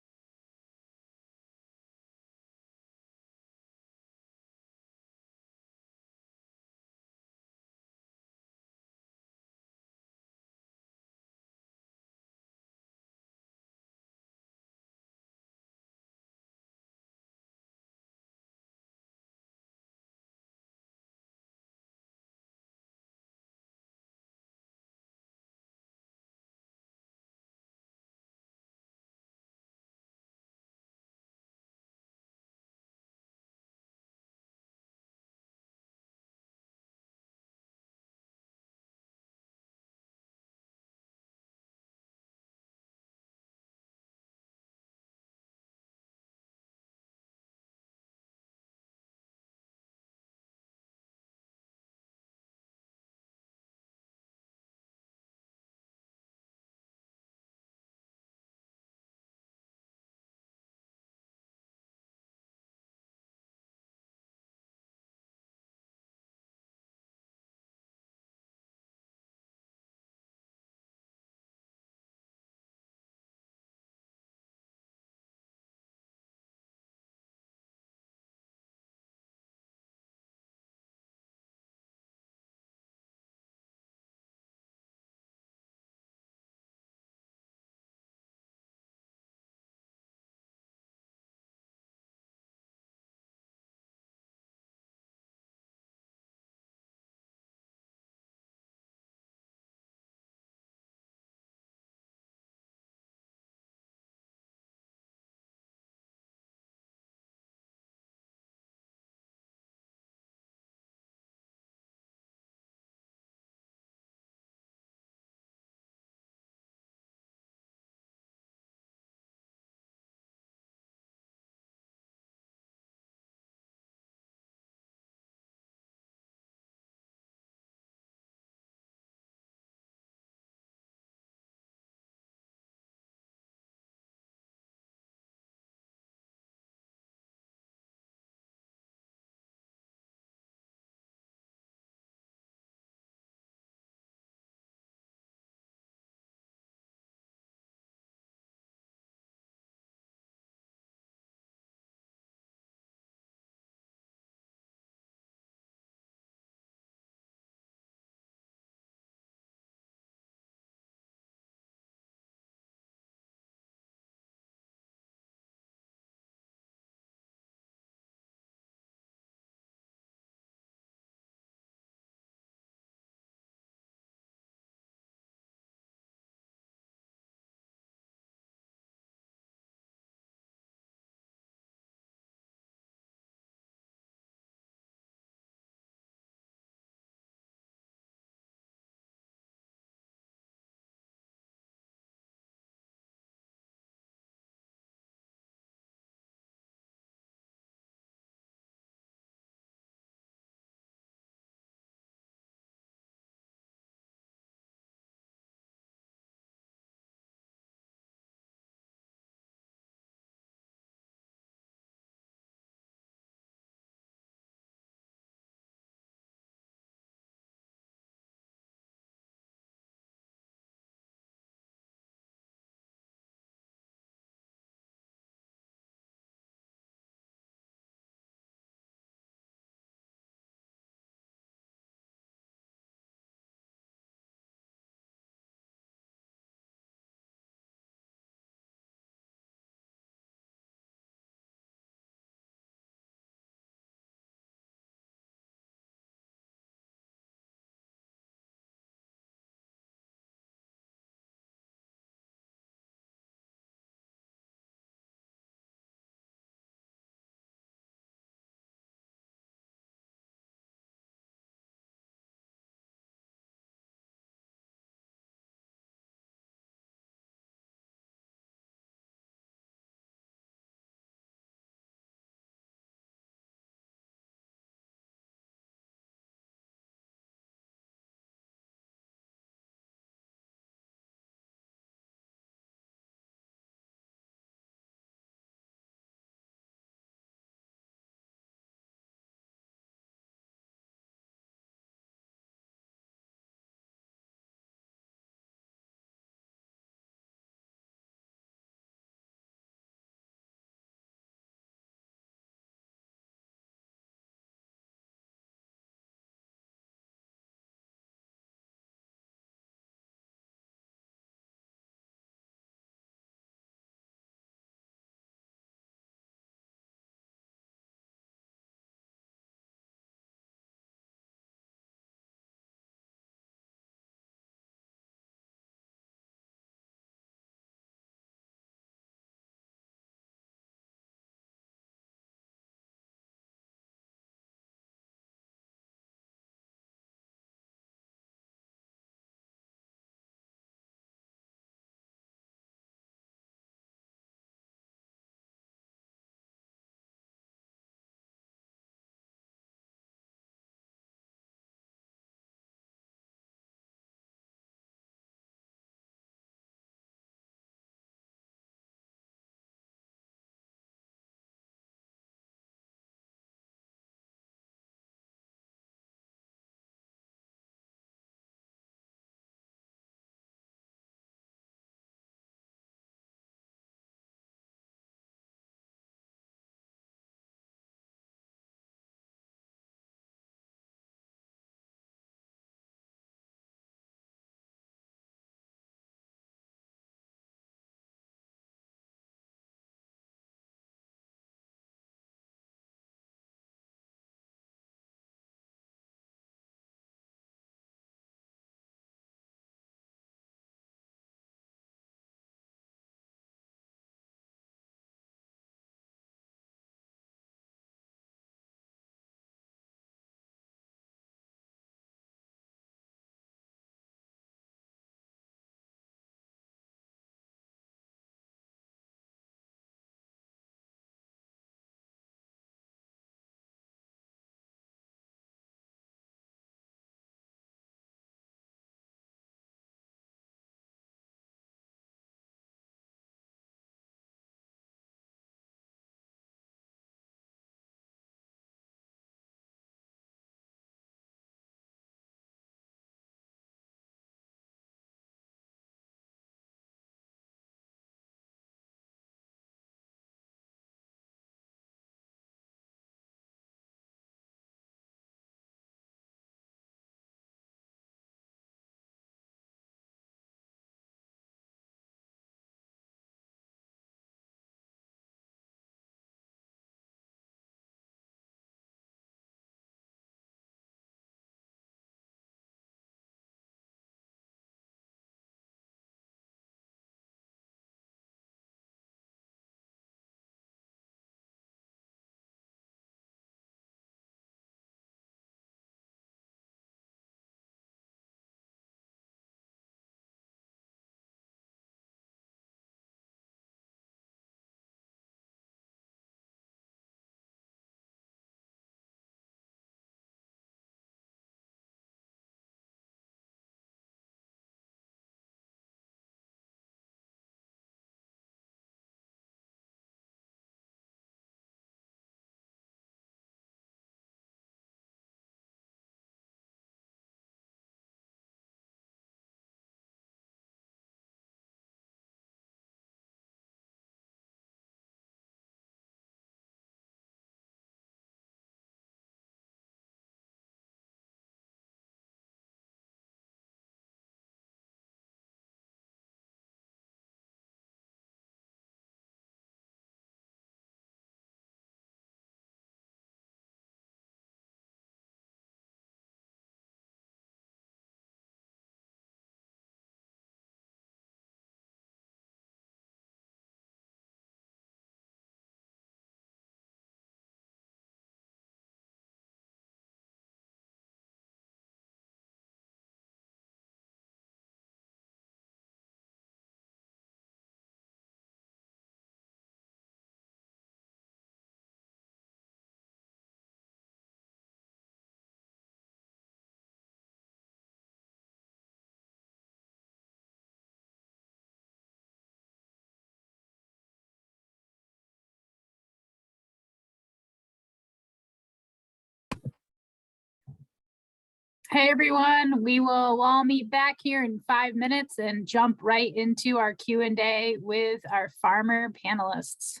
Hey, everyone. We will all meet back here in 5 minutes and jump right into our Q&A with our farmer panelists.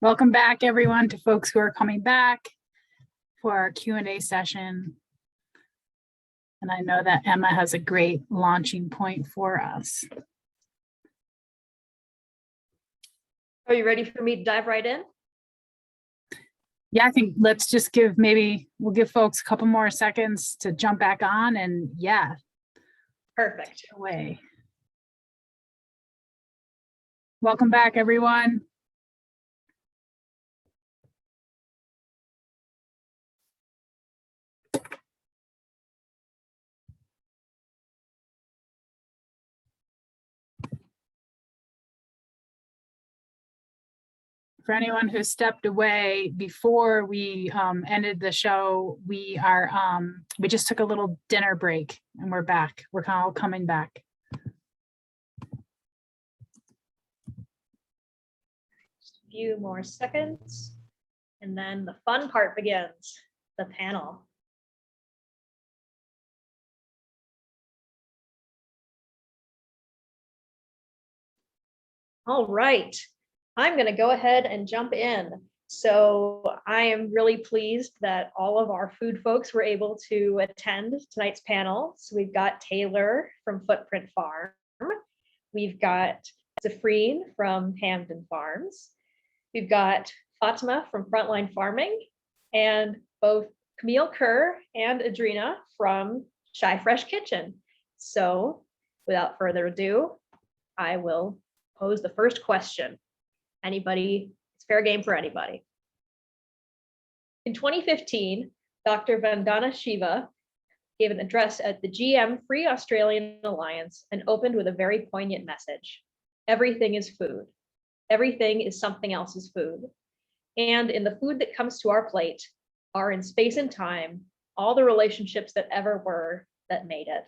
Welcome back, everyone, to folks who are coming back for our Q&A session. And I know that Emma has a great launching point for us. Are you ready for me to dive right in? Yeah, I think let's just we'll give folks a couple more seconds to jump back on, and yeah. Perfect. Away. Welcome back, everyone. For anyone who stepped away before we ended the show, we just took a little dinner break and we're back. We're all coming back. Just a few more seconds, and then the fun part begins, the panel. All right, I'm going to go ahead and jump in. So I am really pleased that all of our food folks were able to attend tonight's panel. So we've got Taylor from Footprint Farm. We've got Zephrine from Hamden Farms. We've got Fatuma from Frontline Farming, and both Camille Kerr and Adrina from Shy Fresh Kitchen. So without further ado, I will pose the first question. Anybody, it's fair game for anybody. In 2015, Dr. Vandana Shiva gave an address at the GM Free Australian Alliance and opened with a very poignant message. Everything is food. Everything is something else's food. And in the food that comes to our plate are in space and time, all the relationships that ever were that made it.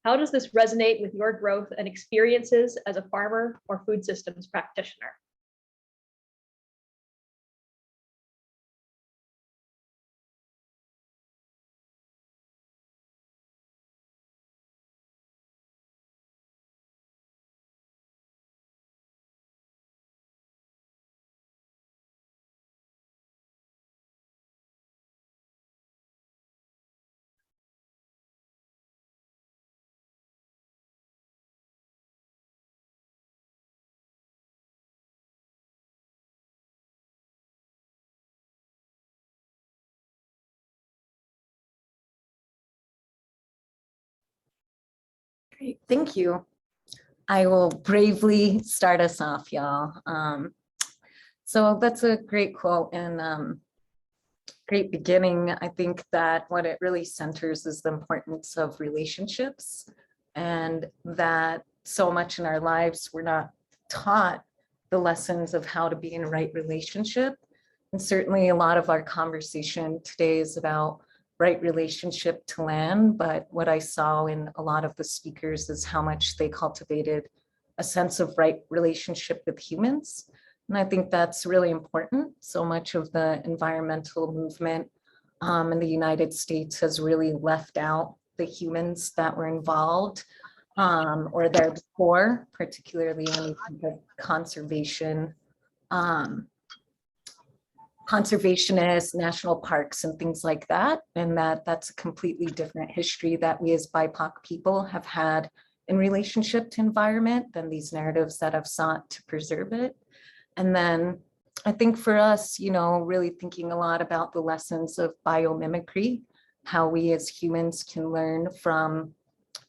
How does this resonate with your growth and experiences as a farmer or food systems practitioner? Great, thank you. I will bravely start us off, y'all. So that's a great quote and great beginning. I think that what it really centers is the importance of relationships, and that so much in our lives we're not taught the lessons of how to be in a right relationship. And certainly a lot of our conversation today is about right relationship to land, but what I saw in a lot of the speakers is how much they cultivated a sense of right relationship with humans. And I think that's really important. So much of the environmental movement in the United States has really left out the humans that were involved or there before, particularly when you think of conservation, conservationists, national parks, and things like that. And that's a completely different history that we as BIPOC people have had in relationship to environment than these narratives that have sought to preserve it. And then I think for us, you know, really thinking a lot about the lessons of biomimicry, how we as humans can learn from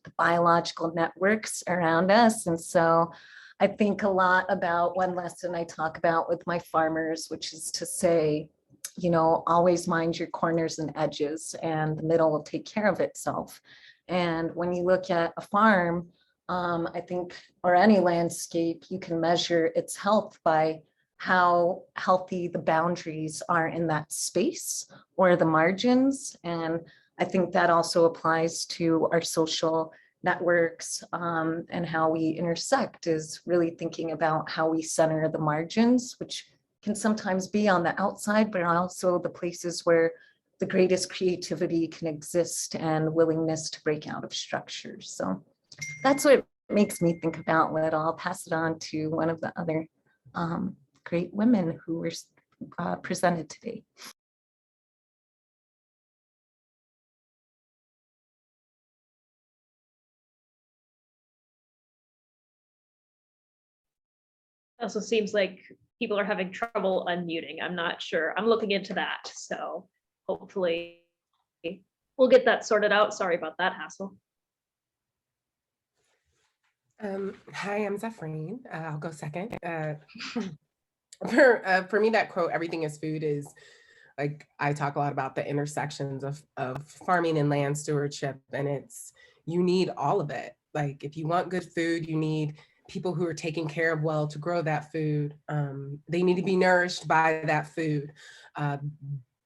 the biological networks around us. And so I think a lot about one lesson I talk about with my farmers, which is to say, you know, always mind your corners and edges, and the middle will take care of itself. And when you look at a farm, I think, or any landscape, you can measure its health by how healthy the boundaries are in that space or the margins. And I think that also applies to our social networks and how we intersect, is really thinking about how we center the margins, which can sometimes be on the outside, but also the places where the greatest creativity can exist and willingness to break out of structures. So that's what makes me think about it. I'll pass it on to one of the other great women who were presented today. It also seems like people are having trouble unmuting. I'm not sure. I'm looking into that. So hopefully we'll get that sorted out. Sorry about that hassle. Hi, I'm Zephrine. I'll go second. For me, that quote, "Everything is food," is like, I talk a lot about the intersections of farming and land stewardship, and it's, you need all of it. Like, if you want good food, you need people who are taking care of well to grow that food. They need to be nourished by that food.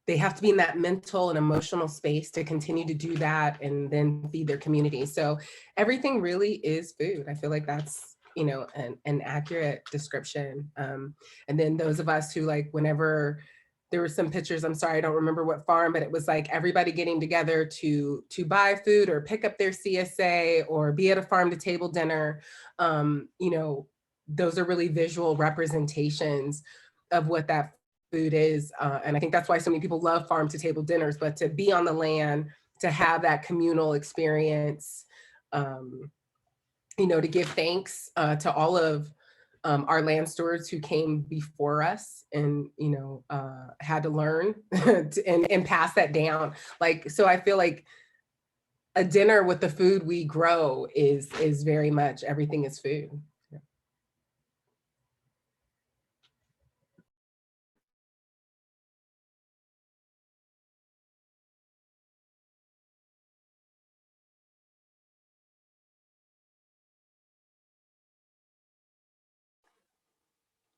They have to be in that mental and emotional space to continue to do that and then feed their community. So everything really is food. I feel like that's, you know, an accurate description. And then those of us who, like, whenever there were some pictures, I'm sorry, I don't remember what farm, but it was like everybody getting together to buy food or pick up their CSA or be at a farm to table dinner. You know, those are really visual representations of what that food is. And I think that's why so many people love farm to table dinners, but to be on the land, to have that communal experience, you know, to give thanks to all of our land stewards who came before us and, you know, had to learn and pass that down. Like, so I feel like a dinner with the food we grow is very much everything is food.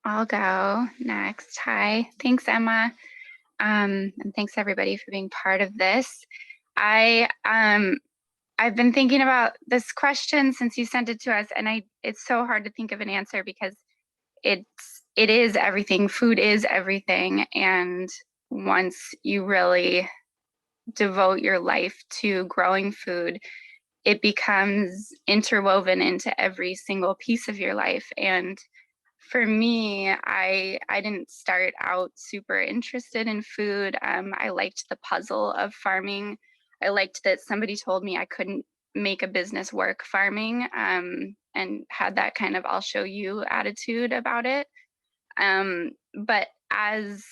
I'll go next. Hi, thanks, Emma. And thanks everybody for being part of this. I've been thinking about this question since you sent it to us, and it's so hard to think of an answer because it is everything. Food is everything. And once you really devote your life to growing food, it becomes interwoven into every single piece of your life. And for me, I didn't start out super interested in food. I liked the puzzle of farming. I liked that somebody told me I couldn't make a business work farming, and had that kind of I'll show you attitude about it. But as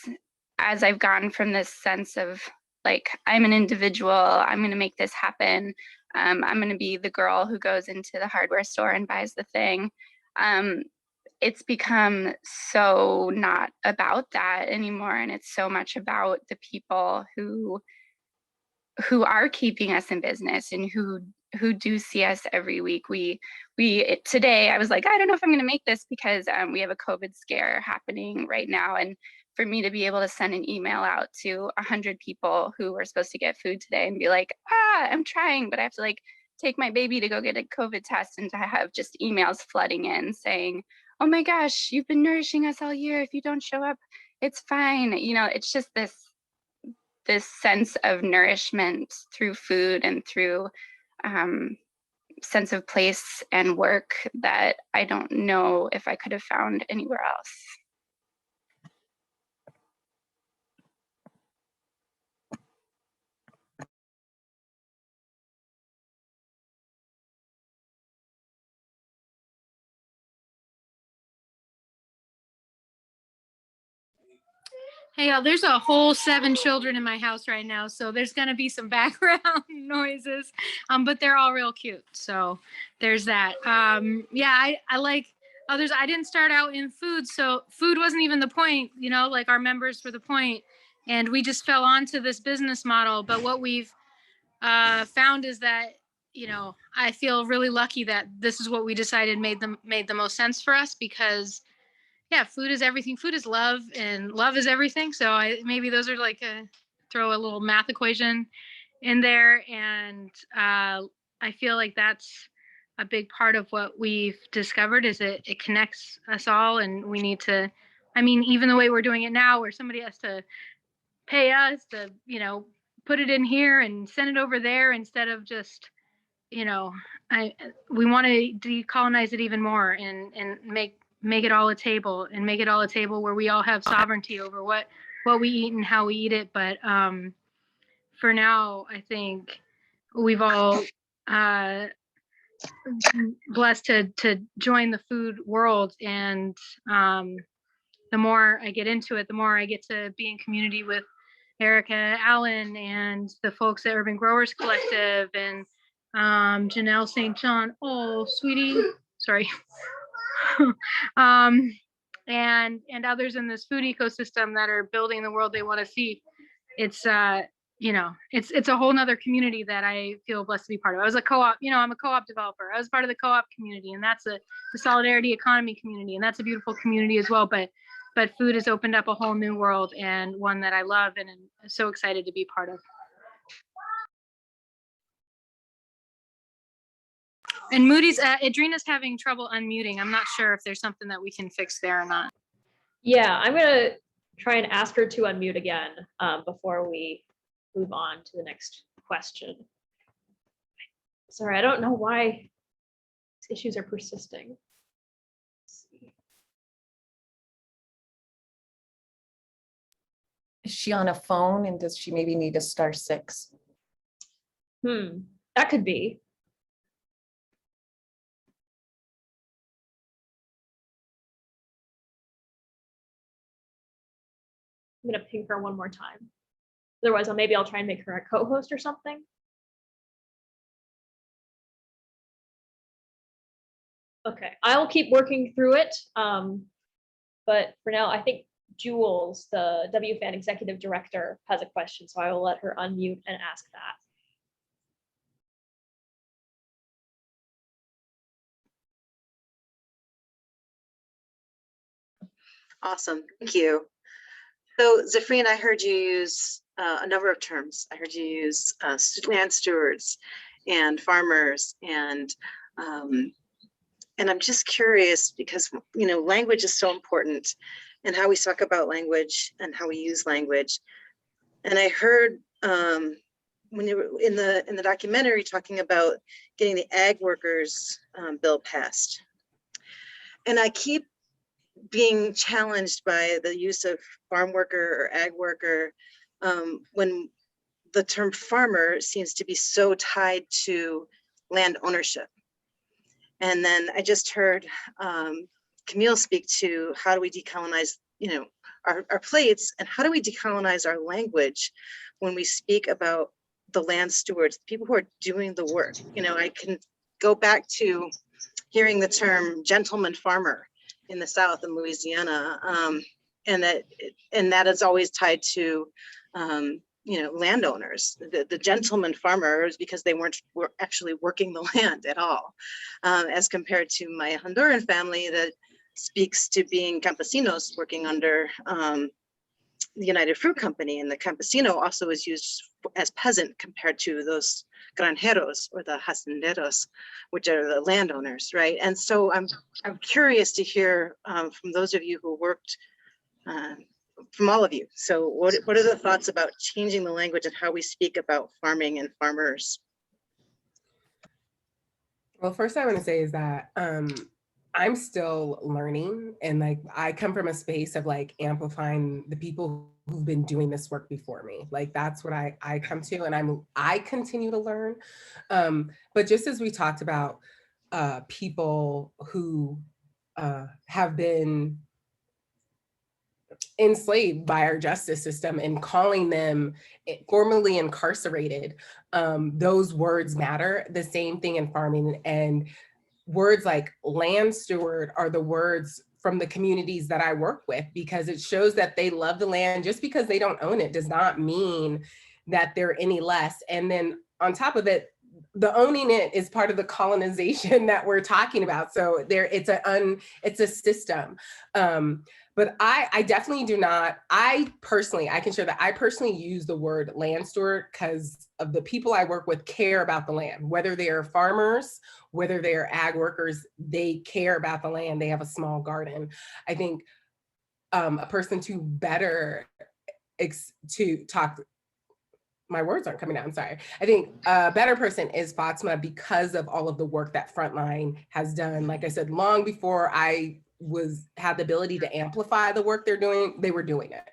I've gone from this sense of like, I'm an individual, I'm going to make this happen. I'm going to be the girl who goes into the hardware store and buys the thing. It's become so not about that anymore. And it's so much about the people who are keeping us in business and who do see us every week. Today I was like, I don't know if I'm going to make this because we have a COVID scare happening right now. And for me to be able to send an email out to 100 people who were supposed to get food today and be like, I'm trying, but I have to like take my baby to go get a COVID test, and to have just emails flooding in saying, oh my gosh, you've been nourishing us all year. If you don't show up, it's fine. You know, it's just this sense of nourishment through food and through sense of place and work that I don't know if I could have found anywhere else. Hey, y'all, there's a whole 7 children in my house right now, so there's going to be some background noises, but they're all real cute. So there's that. Yeah, I like others. I didn't start out in food, so food wasn't even the point, you know, like our members were the point, and we just fell onto this business model. But what we've found is that, you know, I feel really lucky that this is what we decided made the most sense for us, because yeah, food is everything. Food is love, and love is everything. So maybe those are like throw a little math equation in there. And I feel like that's a big part of what we've discovered, is it connects us all. And we need to, I mean, even the way we're doing it now, where somebody has to pay us to, you know, put it in here and send it over there, instead of just, you know, we want to decolonize it even more, and make it all a table, and make it all a table where we all have sovereignty over what we eat and how we eat it. But for now, I think we've all blessed to join the food world. And the more I get into it, the more I get to be in community with Erica Allen and the folks at Urban Growers Collective, and Janelle St. John. Oh, sweetie, sorry. And others in this food ecosystem that are building the world they want to see. It's you know, it's a whole nother community that I feel blessed to be part of. I was a co-op, you know, I'm a co-op developer. I was part of the co-op community, and that's the solidarity economy community, and that's a beautiful community as well. But food has opened up a whole new world, and one that I love and am so excited to be part of. And Moody's, Adrina's having trouble unmuting. I'm not sure if there's something that we can fix there or not. Yeah, I'm gonna try and ask her to unmute again before we move on to the next question. Sorry, I don't know why these issues are persisting. Let's see. Is she on a phone, and does she maybe need a *6? That could be. I'm gonna ping her one more time. Otherwise, maybe I'll try and make her a co-host or something. Okay, I'll keep working through it. But for now, I think Jules, the WFAN executive director, has a question, so I will let her unmute and ask that. Awesome, thank you. So Zephrine, I heard you use a number of terms. I heard you use land stewards and farmers, and I'm just curious because, you know, language is so important, and how we talk about language and how we use language. And I heard when you were in the documentary talking about getting the ag workers bill passed, and I keep being challenged by the use of farm worker or ag worker when the term farmer seems to be so tied to land ownership. And then I just heard Camille speak to how do we decolonize, you know, our plates, and how do we decolonize our language when we speak about the land stewards, people who are doing the work. You know, I can go back to hearing the term gentleman farmer in the South in Louisiana, and that is always tied to you know, landowners. The gentleman farmers, because they were actually working the land at all, as compared to my Honduran family that speaks to being campesinos working under the United Fruit Company, and the campesino also is used as peasant compared to those granjeros or the hacenderos, which are the landowners, right? And so I'm curious to hear from those of you who worked, from all of you. So what are the thoughts about changing the language and how we speak about farming and farmers? Well, first I want to say is that I'm still learning, and like I come from a space of like amplifying the people who've been doing this work before me. Like that's what I come to, and I continue to learn. But just as we talked about people who have been enslaved by our justice system and calling them formerly incarcerated, those words matter. The same thing in farming, and words like land steward are the words from the communities that I work with, because it shows that they love the land. Just because they don't own it does not mean that they're any less. And then on top of it, the owning it is part of the colonization that we're talking about. So it's a system. But I definitely do not, I can share that I personally use the word land steward because of the people I work with care about the land, whether they are farmers, whether they are ag workers, they care about the land. They have a small garden. I think a person to better to talk, my words aren't coming out, I'm sorry. I think a better person is Fatuma because of all of the work that Frontline has done. Like I said, long before I had the ability to amplify the work they're doing, they were doing it.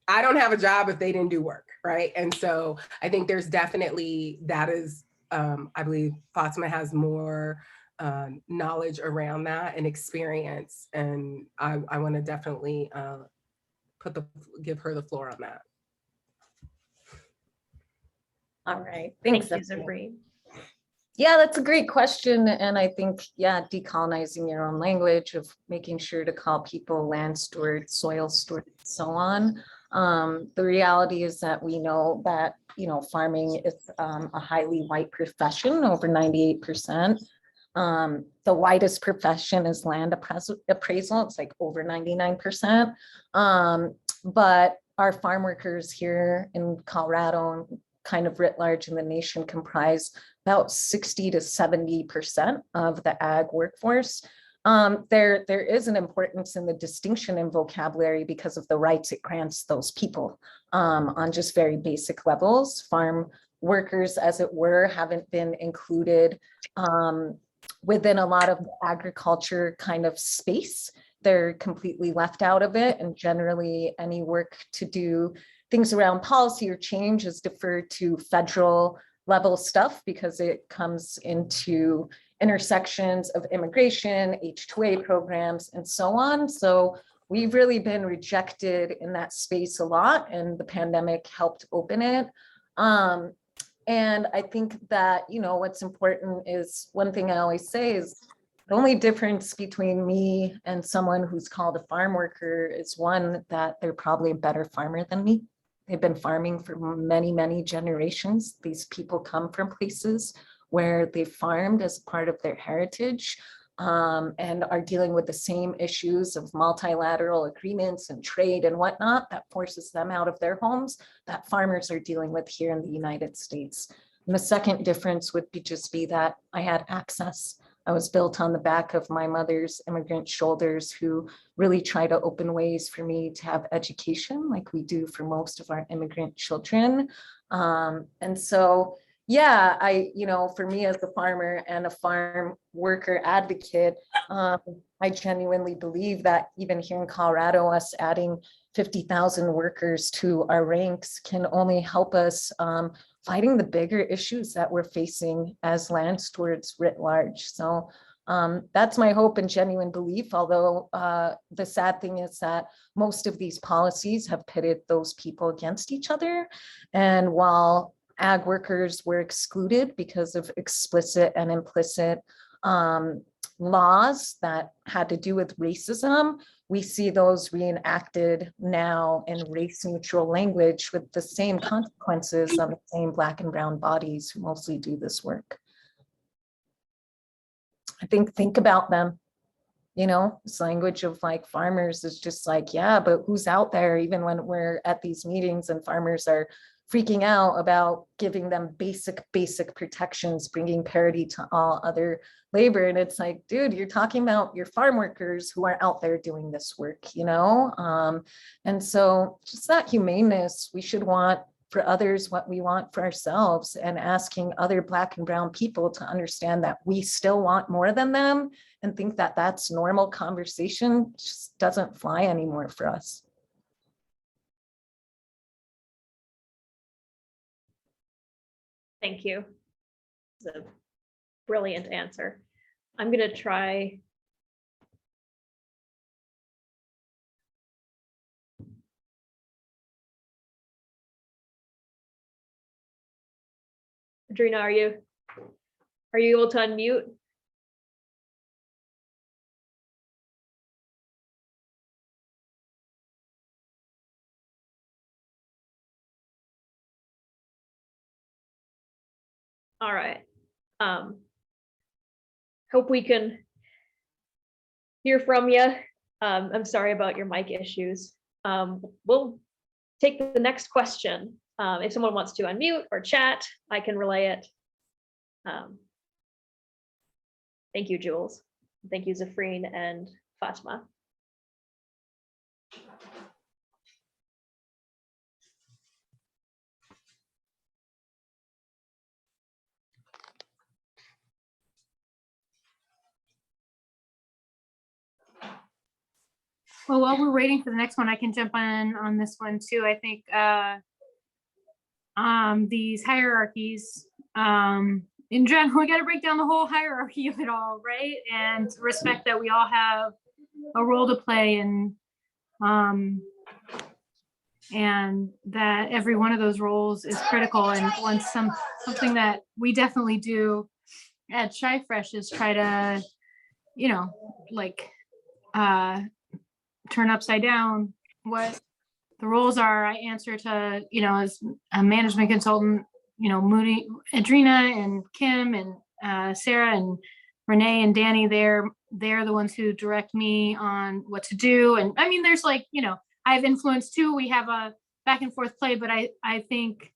I don't have a job if they didn't do work, right? And so I think there's definitely, that is, I believe Fatuma has more knowledge around that and experience. And I wanna definitely give her the floor on that. All right, thanks, Thank you, Zephrine. Yeah, that's a great question. And I think, yeah, decolonizing your own language, of making sure to call people land stewards, soil stewards, so on. The reality is that we know that, you know, farming is a highly white profession, over 98%. The whitest profession is land appraisal. It's like over 99%. But our farm workers here in Colorado, kind of writ large in the nation, comprise about 60 to 70% of the ag workforce. There is an importance in the distinction in vocabulary because of the rights it grants those people on just very basic levels. Farm workers, as it were, haven't been included within a lot of agriculture kind of space. They're completely left out of it, and generally any work to do things around policy or change is deferred to federal level stuff because it comes into intersections of immigration, H-2A programs, and so on. So we've really been rejected in that space a lot, and the pandemic helped open it. And I think that, you know, what's important is, one thing I always say is, the only difference between me and someone who's called a farm worker is, one, that they're probably a better farmer than me. They've been farming for many, many generations. These people come from places where they farmed as part of their heritage. and are dealing with the same issues of multilateral agreements and trade and whatnot that forces them out of their homes that farmers are dealing with here in the United States. And the second difference would just be that I had access. I was built on the back of my mother's immigrant shoulders, who really try to open ways for me to have education like we do for most of our immigrant children. And so, yeah, for me as a farmer and a farm worker advocate, I genuinely believe that even here in Colorado, us adding 50,000 workers to our ranks can only help us fighting the bigger issues that we're facing as land stewards writ large. So that's my hope and genuine belief, although the sad thing is that most of these policies have pitted those people against each other. And while ag workers were excluded because of explicit and implicit laws that had to do with racism, we see those reenacted now in race neutral language with the same consequences on the same Black and brown bodies who mostly do this work. I think about them, this language of like farmers is just like, yeah, but who's out there even when we're at these meetings and farmers are freaking out about giving them basic protections, bringing parity to all other labor. And it's like, dude, you're talking about your farm workers who are out there doing this work, And so just that humaneness, we should want for others what we want for ourselves, and asking other Black and brown people to understand that we still want more than them and think that that's normal conversation just doesn't fly anymore for us. Thank you. It's a brilliant answer. I'm going to try. Adrina, are you able to unmute? All right. Hope we can hear from you. I'm sorry about your mic issues. We'll take the next question. If someone wants to unmute or chat, I can relay it. Thank you, Jules. Thank you, Zephrine and Fatuma. Well, while we're waiting for the next one, I can jump on this one too. I think these hierarchies, in general, we got to break down the whole hierarchy of it all, right? And respect that we all have a role to play, and that every one of those roles is critical. And something that we definitely do at Shy Fresh is try to, turn upside down what the roles are. I answer to, as a management consultant, Moody, Adrina and Kim and Sarah and Renee and Danny, they're the ones who direct me on what to do. And I mean, there's I have influence too. We have a back and forth play, but I think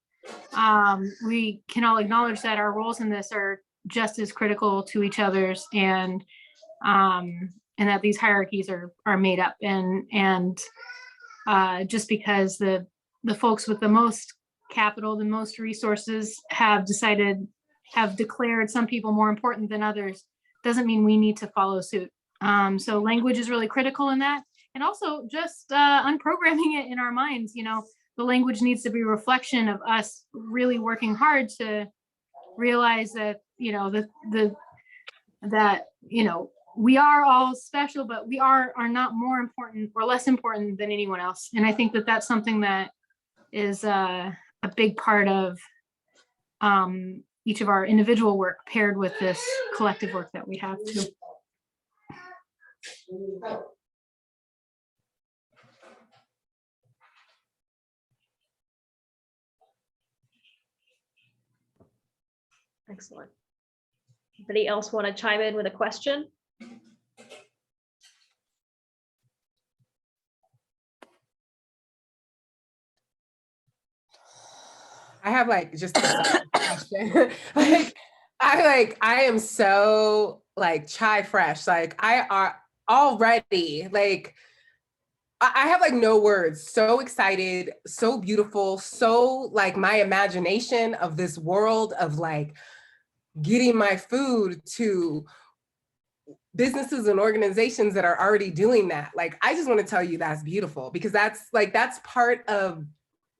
we can all acknowledge that our roles in this are just as critical to each other's, and that these hierarchies are made up, and just because the folks with the most capital, the most resources have declared some people more important than others, doesn't mean we need to follow suit. So language is really critical in that, and also just unprogramming it in our minds. The language needs to be a reflection of us really working hard to realize that we are all special, but we are not more important or less important than anyone else. And I think that that's something that is a big part of each of our individual work paired with this collective work that we have too. Excellent. Anybody else want to chime in with a question? I have like just a side question. I am so like chai fresh. Like I are already like, I have like no words. So excited, so beautiful, so like my imagination of this world of like getting my food to businesses and organizations that are already doing that. Like, I just want to tell you that's beautiful, because that's part of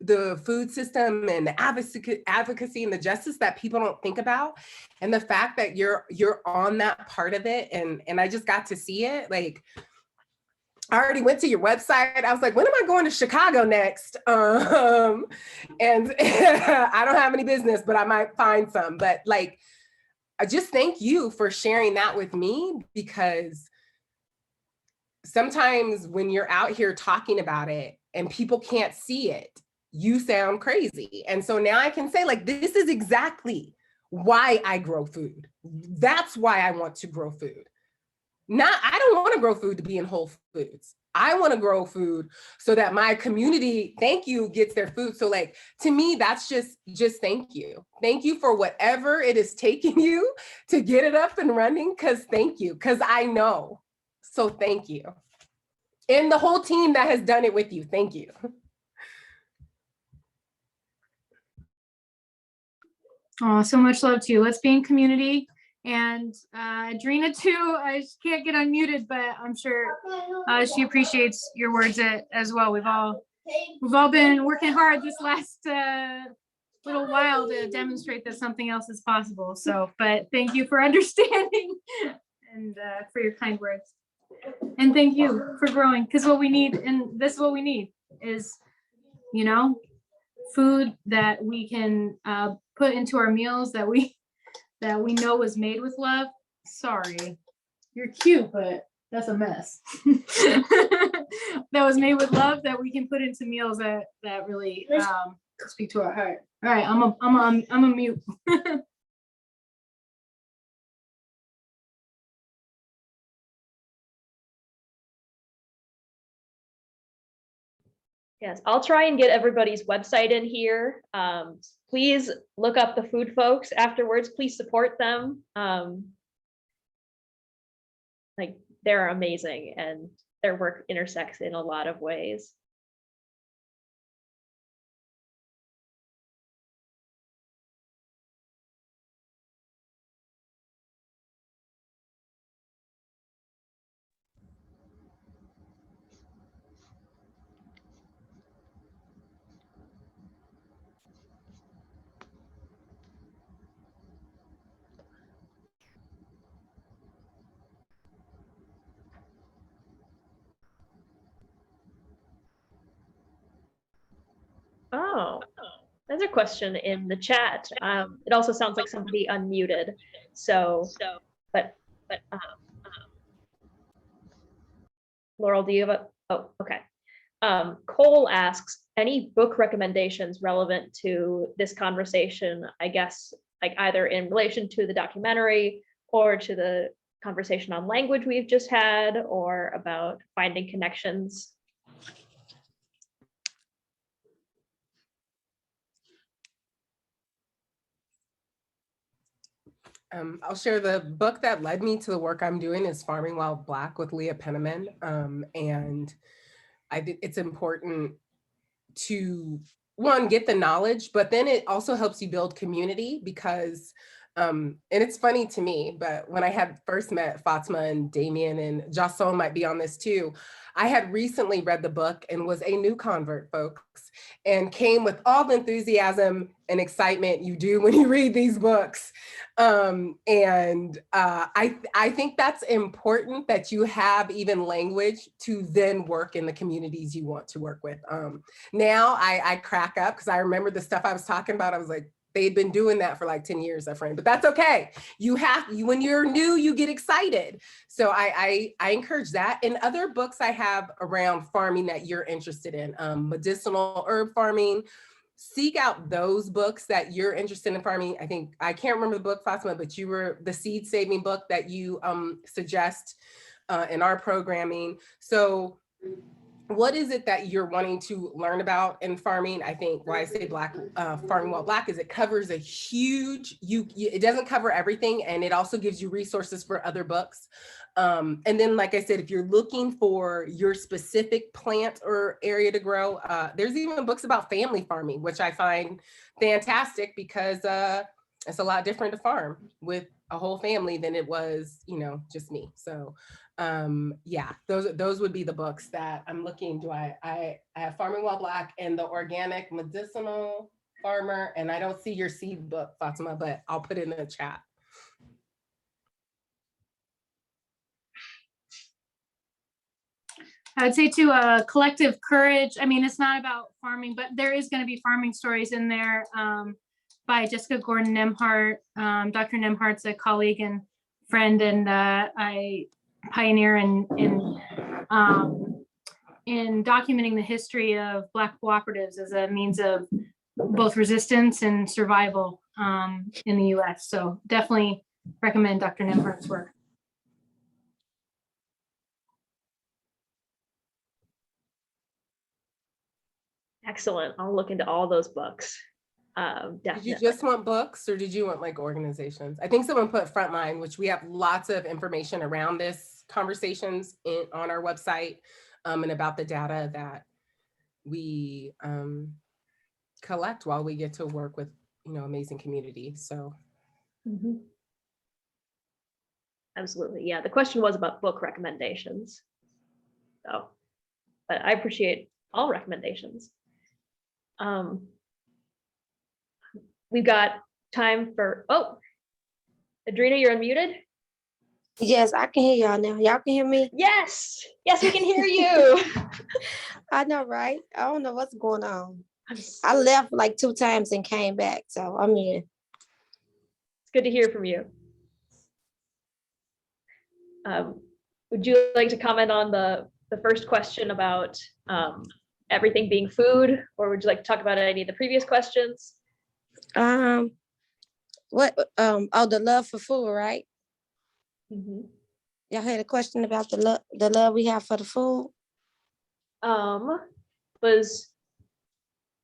the food system and the advocacy and the justice that people don't think about. And the fact that you're on that part of it, and I just got to see it. Like, I already went to your website. I was like, when am I going to Chicago next? And I don't have any business, but I might find some. But like, I just thank you for sharing that with me, because sometimes when you're out here talking about it and people can't see it, you sound crazy. And so now I can say, like, this is exactly why I grow food. That's why I want to grow food. I don't want to grow food to be in Whole Foods. I want to grow food so that my community, thank you, gets their food. So like, to me, that's just thank you. Thank you for whatever it is taking you to get it up and running, because thank you, because I know. So thank you. And the whole team that has done it with you, thank you. Oh, so much love to you. Let's be in community. And Adrina too, I just can't get unmuted, but I'm sure she appreciates your words as well. We've all been working hard this last little while to demonstrate that something else is possible. So, but thank you for understanding and for your kind words. And thank you for growing, because what we need, and this is what we need, is, you know, food that we can put into our meals that we know was made with love. Sorry, you're cute, but that's a mess. That was made with love, that we can put into meals that really speak to our heart. All right, I'm a mute. Yes, I'll try and get everybody's website in here. Please look up the Food Folx afterwards. Please support them. Like, they're amazing, and their work intersects in a lot of ways. Oh, there's a question in the chat. It also sounds like somebody unmuted. But Laurel, do you have oh, okay. Cole asks, any book recommendations relevant to this conversation, I guess, like either in relation to the documentary or to the conversation on language we've just had, or about finding connections? I'll share the book that led me to the work I'm doing is Farming While Black with Leah Penniman. And I think it's important to, one, get the knowledge, but then it also helps you build community, because, and it's funny to me, but when I had first met Fatuma and Damien, and Jason might be on this too, I had recently read the book and was a new convert, folks, and came with all the enthusiasm and excitement you do when you read these books. I think that's important, that you have even language to then work in the communities you want to work with. Now I crack up, because I remember the stuff I was talking about. I was like, they'd been doing that for like 10 years, Zephrine, but that's okay. When you're new, you get excited. So I encourage that. And other books I have around farming that you're interested in, medicinal herb farming, seek out those books that you're interested in farming. I think, I can't remember the book, Fatuma, but you were the seed saving book that you suggest in our programming. So what is it that you're wanting to learn about in farming? I think why I say farming while Black is it covers a huge, it doesn't cover everything, and it also gives you resources for other books. And then, like I said, if you're looking for your specific plant or area to grow, there's even books about family farming, which I find fantastic because it's a lot different to farm with a whole family than it was, just me. So yeah, those would be the books that I'm looking. I have Farming While Black and the Organic Medicinal Farmer, and I don't see your seed book, Fatuma, but I'll put it in the chat. I would say to Collective Courage. I mean, it's not about farming, but there is going to be farming stories in there by Jessica Gordon Nemhart. Dr. Nemhart's a colleague and friend, and I pioneer in documenting the history of Black cooperatives as a means of both resistance and survival in the U.S. So definitely recommend Dr. Nemhart's work. Excellent. I'll look into all those books. Definitely. Did you just want books, or did you want like organizations? I think someone put Frontline, which we have lots of information around this conversations on our website, and about the data that we collect while we get to work with amazing community. So absolutely, yeah. The question was about book recommendations, so but I appreciate all recommendations. We've got time for, Adrena, you're unmuted. Yes, I can hear y'all now. Y'all can hear me? Yes, we can hear you. I know, right? I don't know what's going on. I left like 2 times and came back, so I'm here. It's good to hear from you. Would you like to comment on the first question about everything being food, or would you like to talk about any of the previous questions? The love for food, right? Y'all had a question about the love we have for the food? Was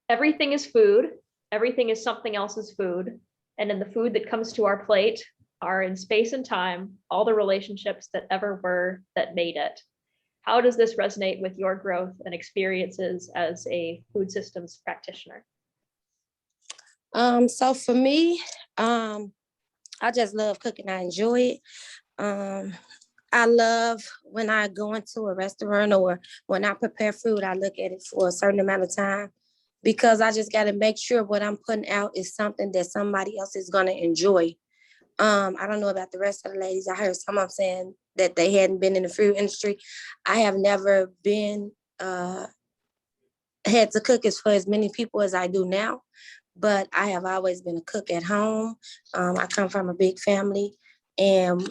everything is food, everything is something else's food, and in the food that comes to our plate are in space and time, all the relationships that ever were that made it. How does this resonate with your growth and experiences as a food systems practitioner? So for me, I just love cooking. I enjoy it. I love when I go into a restaurant or when I prepare food, I look at it for a certain amount of time because I just got to make sure what I'm putting out is something that somebody else is going to enjoy. I don't know about the rest of the ladies. I heard some of them saying that they hadn't been in the food industry. I have never been, had to cook for as many people as I do now, but I have always been a cook at home. I come from a big family, and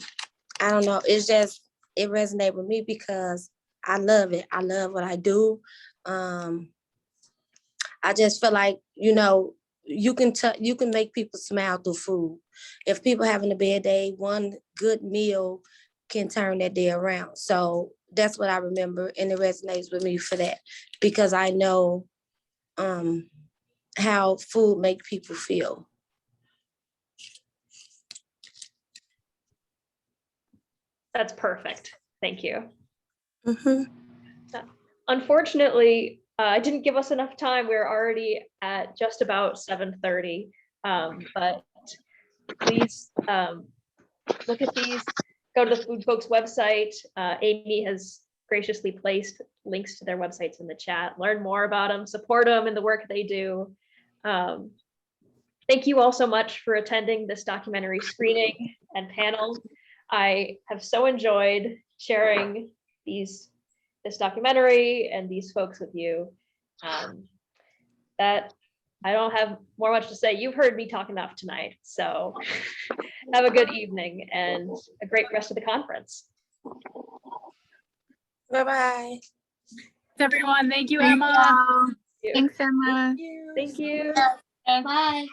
I don't know, it resonates with me because I love it. I love what I do. I just feel like, you can make people smile through food. If people having a bad day, one good meal can turn that day around. So that's what I remember, and it resonates with me for that because I know how food make people feel. That's perfect. Thank you. Unfortunately, it didn't give us enough time. We're already at just about 7:30, but please look at these. Go to the Food Folx website. Amy has graciously placed links to their websites in the chat. Learn more about them, support them in the work they do. Thank you all so much for attending this documentary screening and panel. I have so enjoyed sharing this documentary and these folks with you. That I don't have much to say. You've heard me talk enough tonight. So have a good evening and a great rest of the conference. Bye-bye. Everyone, thank you, Emma. Thanks, Emma. Thank you. Bye.